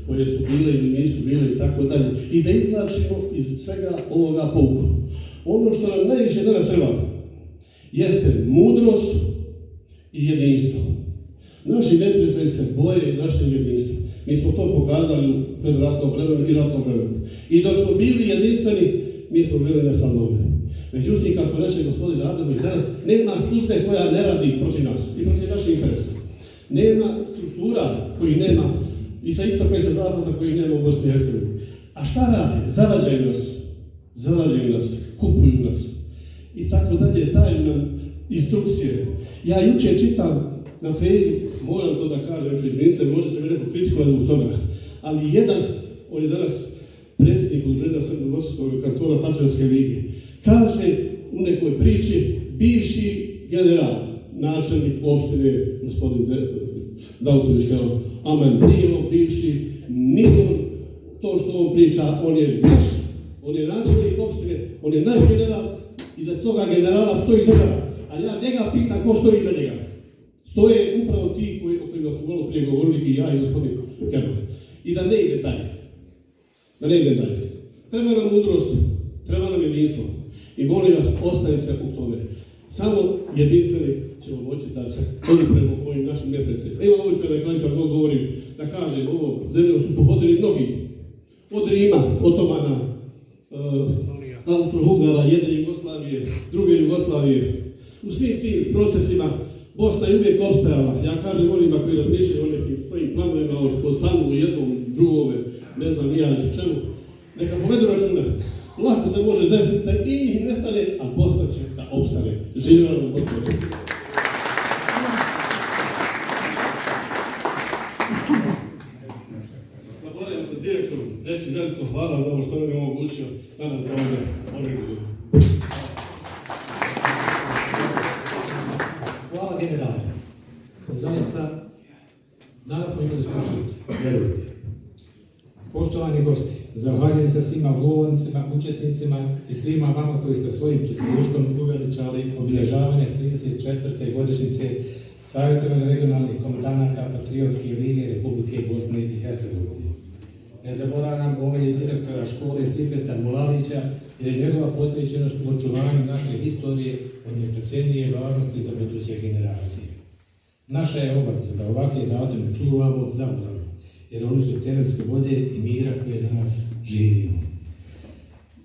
koje su bile ili nisu bile i tako dalje. I da izvlačimo iz svega ovoga pouku. Ono što nam najviše danas treba jeste mudrost i jedinstvo. Naši neprijatelji se boje našeg jedinstva. Mi smo to pokazali pred ratnom vremenu i ratnom vremenu. I dok smo bili jedinstveni, mi smo bili nesanovni. Međutim, kako reče gospodin Adamović, danas nema službe koja ne radi protiv nas i protiv naših interesa. Nema struktura koji nema i sa istoka i sa zapada koji nema u Bosni i Hercegovini. A šta rade? Zavađaju nas, kupuju nas i tako dalje, daju nam instrukcije. Ja jučer čitam na Facebooku, moram to da kažem, izvinite, može se mi neko kritikovati zbog toga, ali on je danas predsjednik udruženja Srbo-bosanskog kantona Patriotske lige, kaže u nekoj priči bivši general, načelnik opštine, gospodin Dautović, kao amen, nije on bivši, nije on to što on priča, on je načelnik opštine, on je naš general, iza toga generala stoji država, a ja njega pitam ko stoji iza njega. Stoje upravo ti o kojima smo malo prije govorili i ja i gospodin Kemal. I da ne ide dalje. Treba nam mudrost, treba nam jedinstvo. I molim vas, ostanite u tome. Samo jedinstveni ćemo moći da se odupremo ovim našim neprijateljima. Evo ovo ću na kraju kad god govorim, da kažem, ovo zemljom su pohodili mnogi. Od Rima, Otomana, Austro-Ugara, jedne Jugoslavije, druge Jugoslavije. U svim tim procesima Bosna je uvijek opstajala. Ja kažem onima koji razmišljaju o nekim svojim planovima, o samo jednom, drugome, ne znam nija čemu, neka povedu računa. Lako se može desiti da i nestane, a Bosna će da opstane. Živjela u Bosni. Zaboravim se direktoru reći veliko hvala za ovo što nam je omogućio danas da ovdje organizujemo. Hvala generale. Zaista, danas smo imali što čuti, vjerujte. Poštovani gosti, zahvaljujem se svima govornicima, učesnicima i svima vama koji ste svojim prisustvom uveličali obilježavanje 34. godišnjice savjetovanja regionalnih komandanata Patriotske lige Republike Bosne i Hercegovine. Ne zaboravljam ovdje direktora škole Sifeta Mulalića jer je njegova posvećenost u očuvanju naše historije od neprocjenjive važnosti za buduće generacije. Naša je obaveza da ovakve datume čuvamo od zaborava, jer oni su temelj slobode i mira koje danas živimo.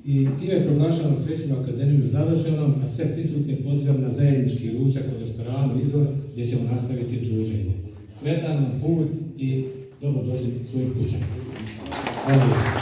I time proglašavam Svečanu akademiju završenom, a sve prisutne pozivam na zajednički ručak u restoranu Izvor, gdje ćemo nastaviti druženje. Sretan nam put i dobrodošli svojim kućama. Hvala.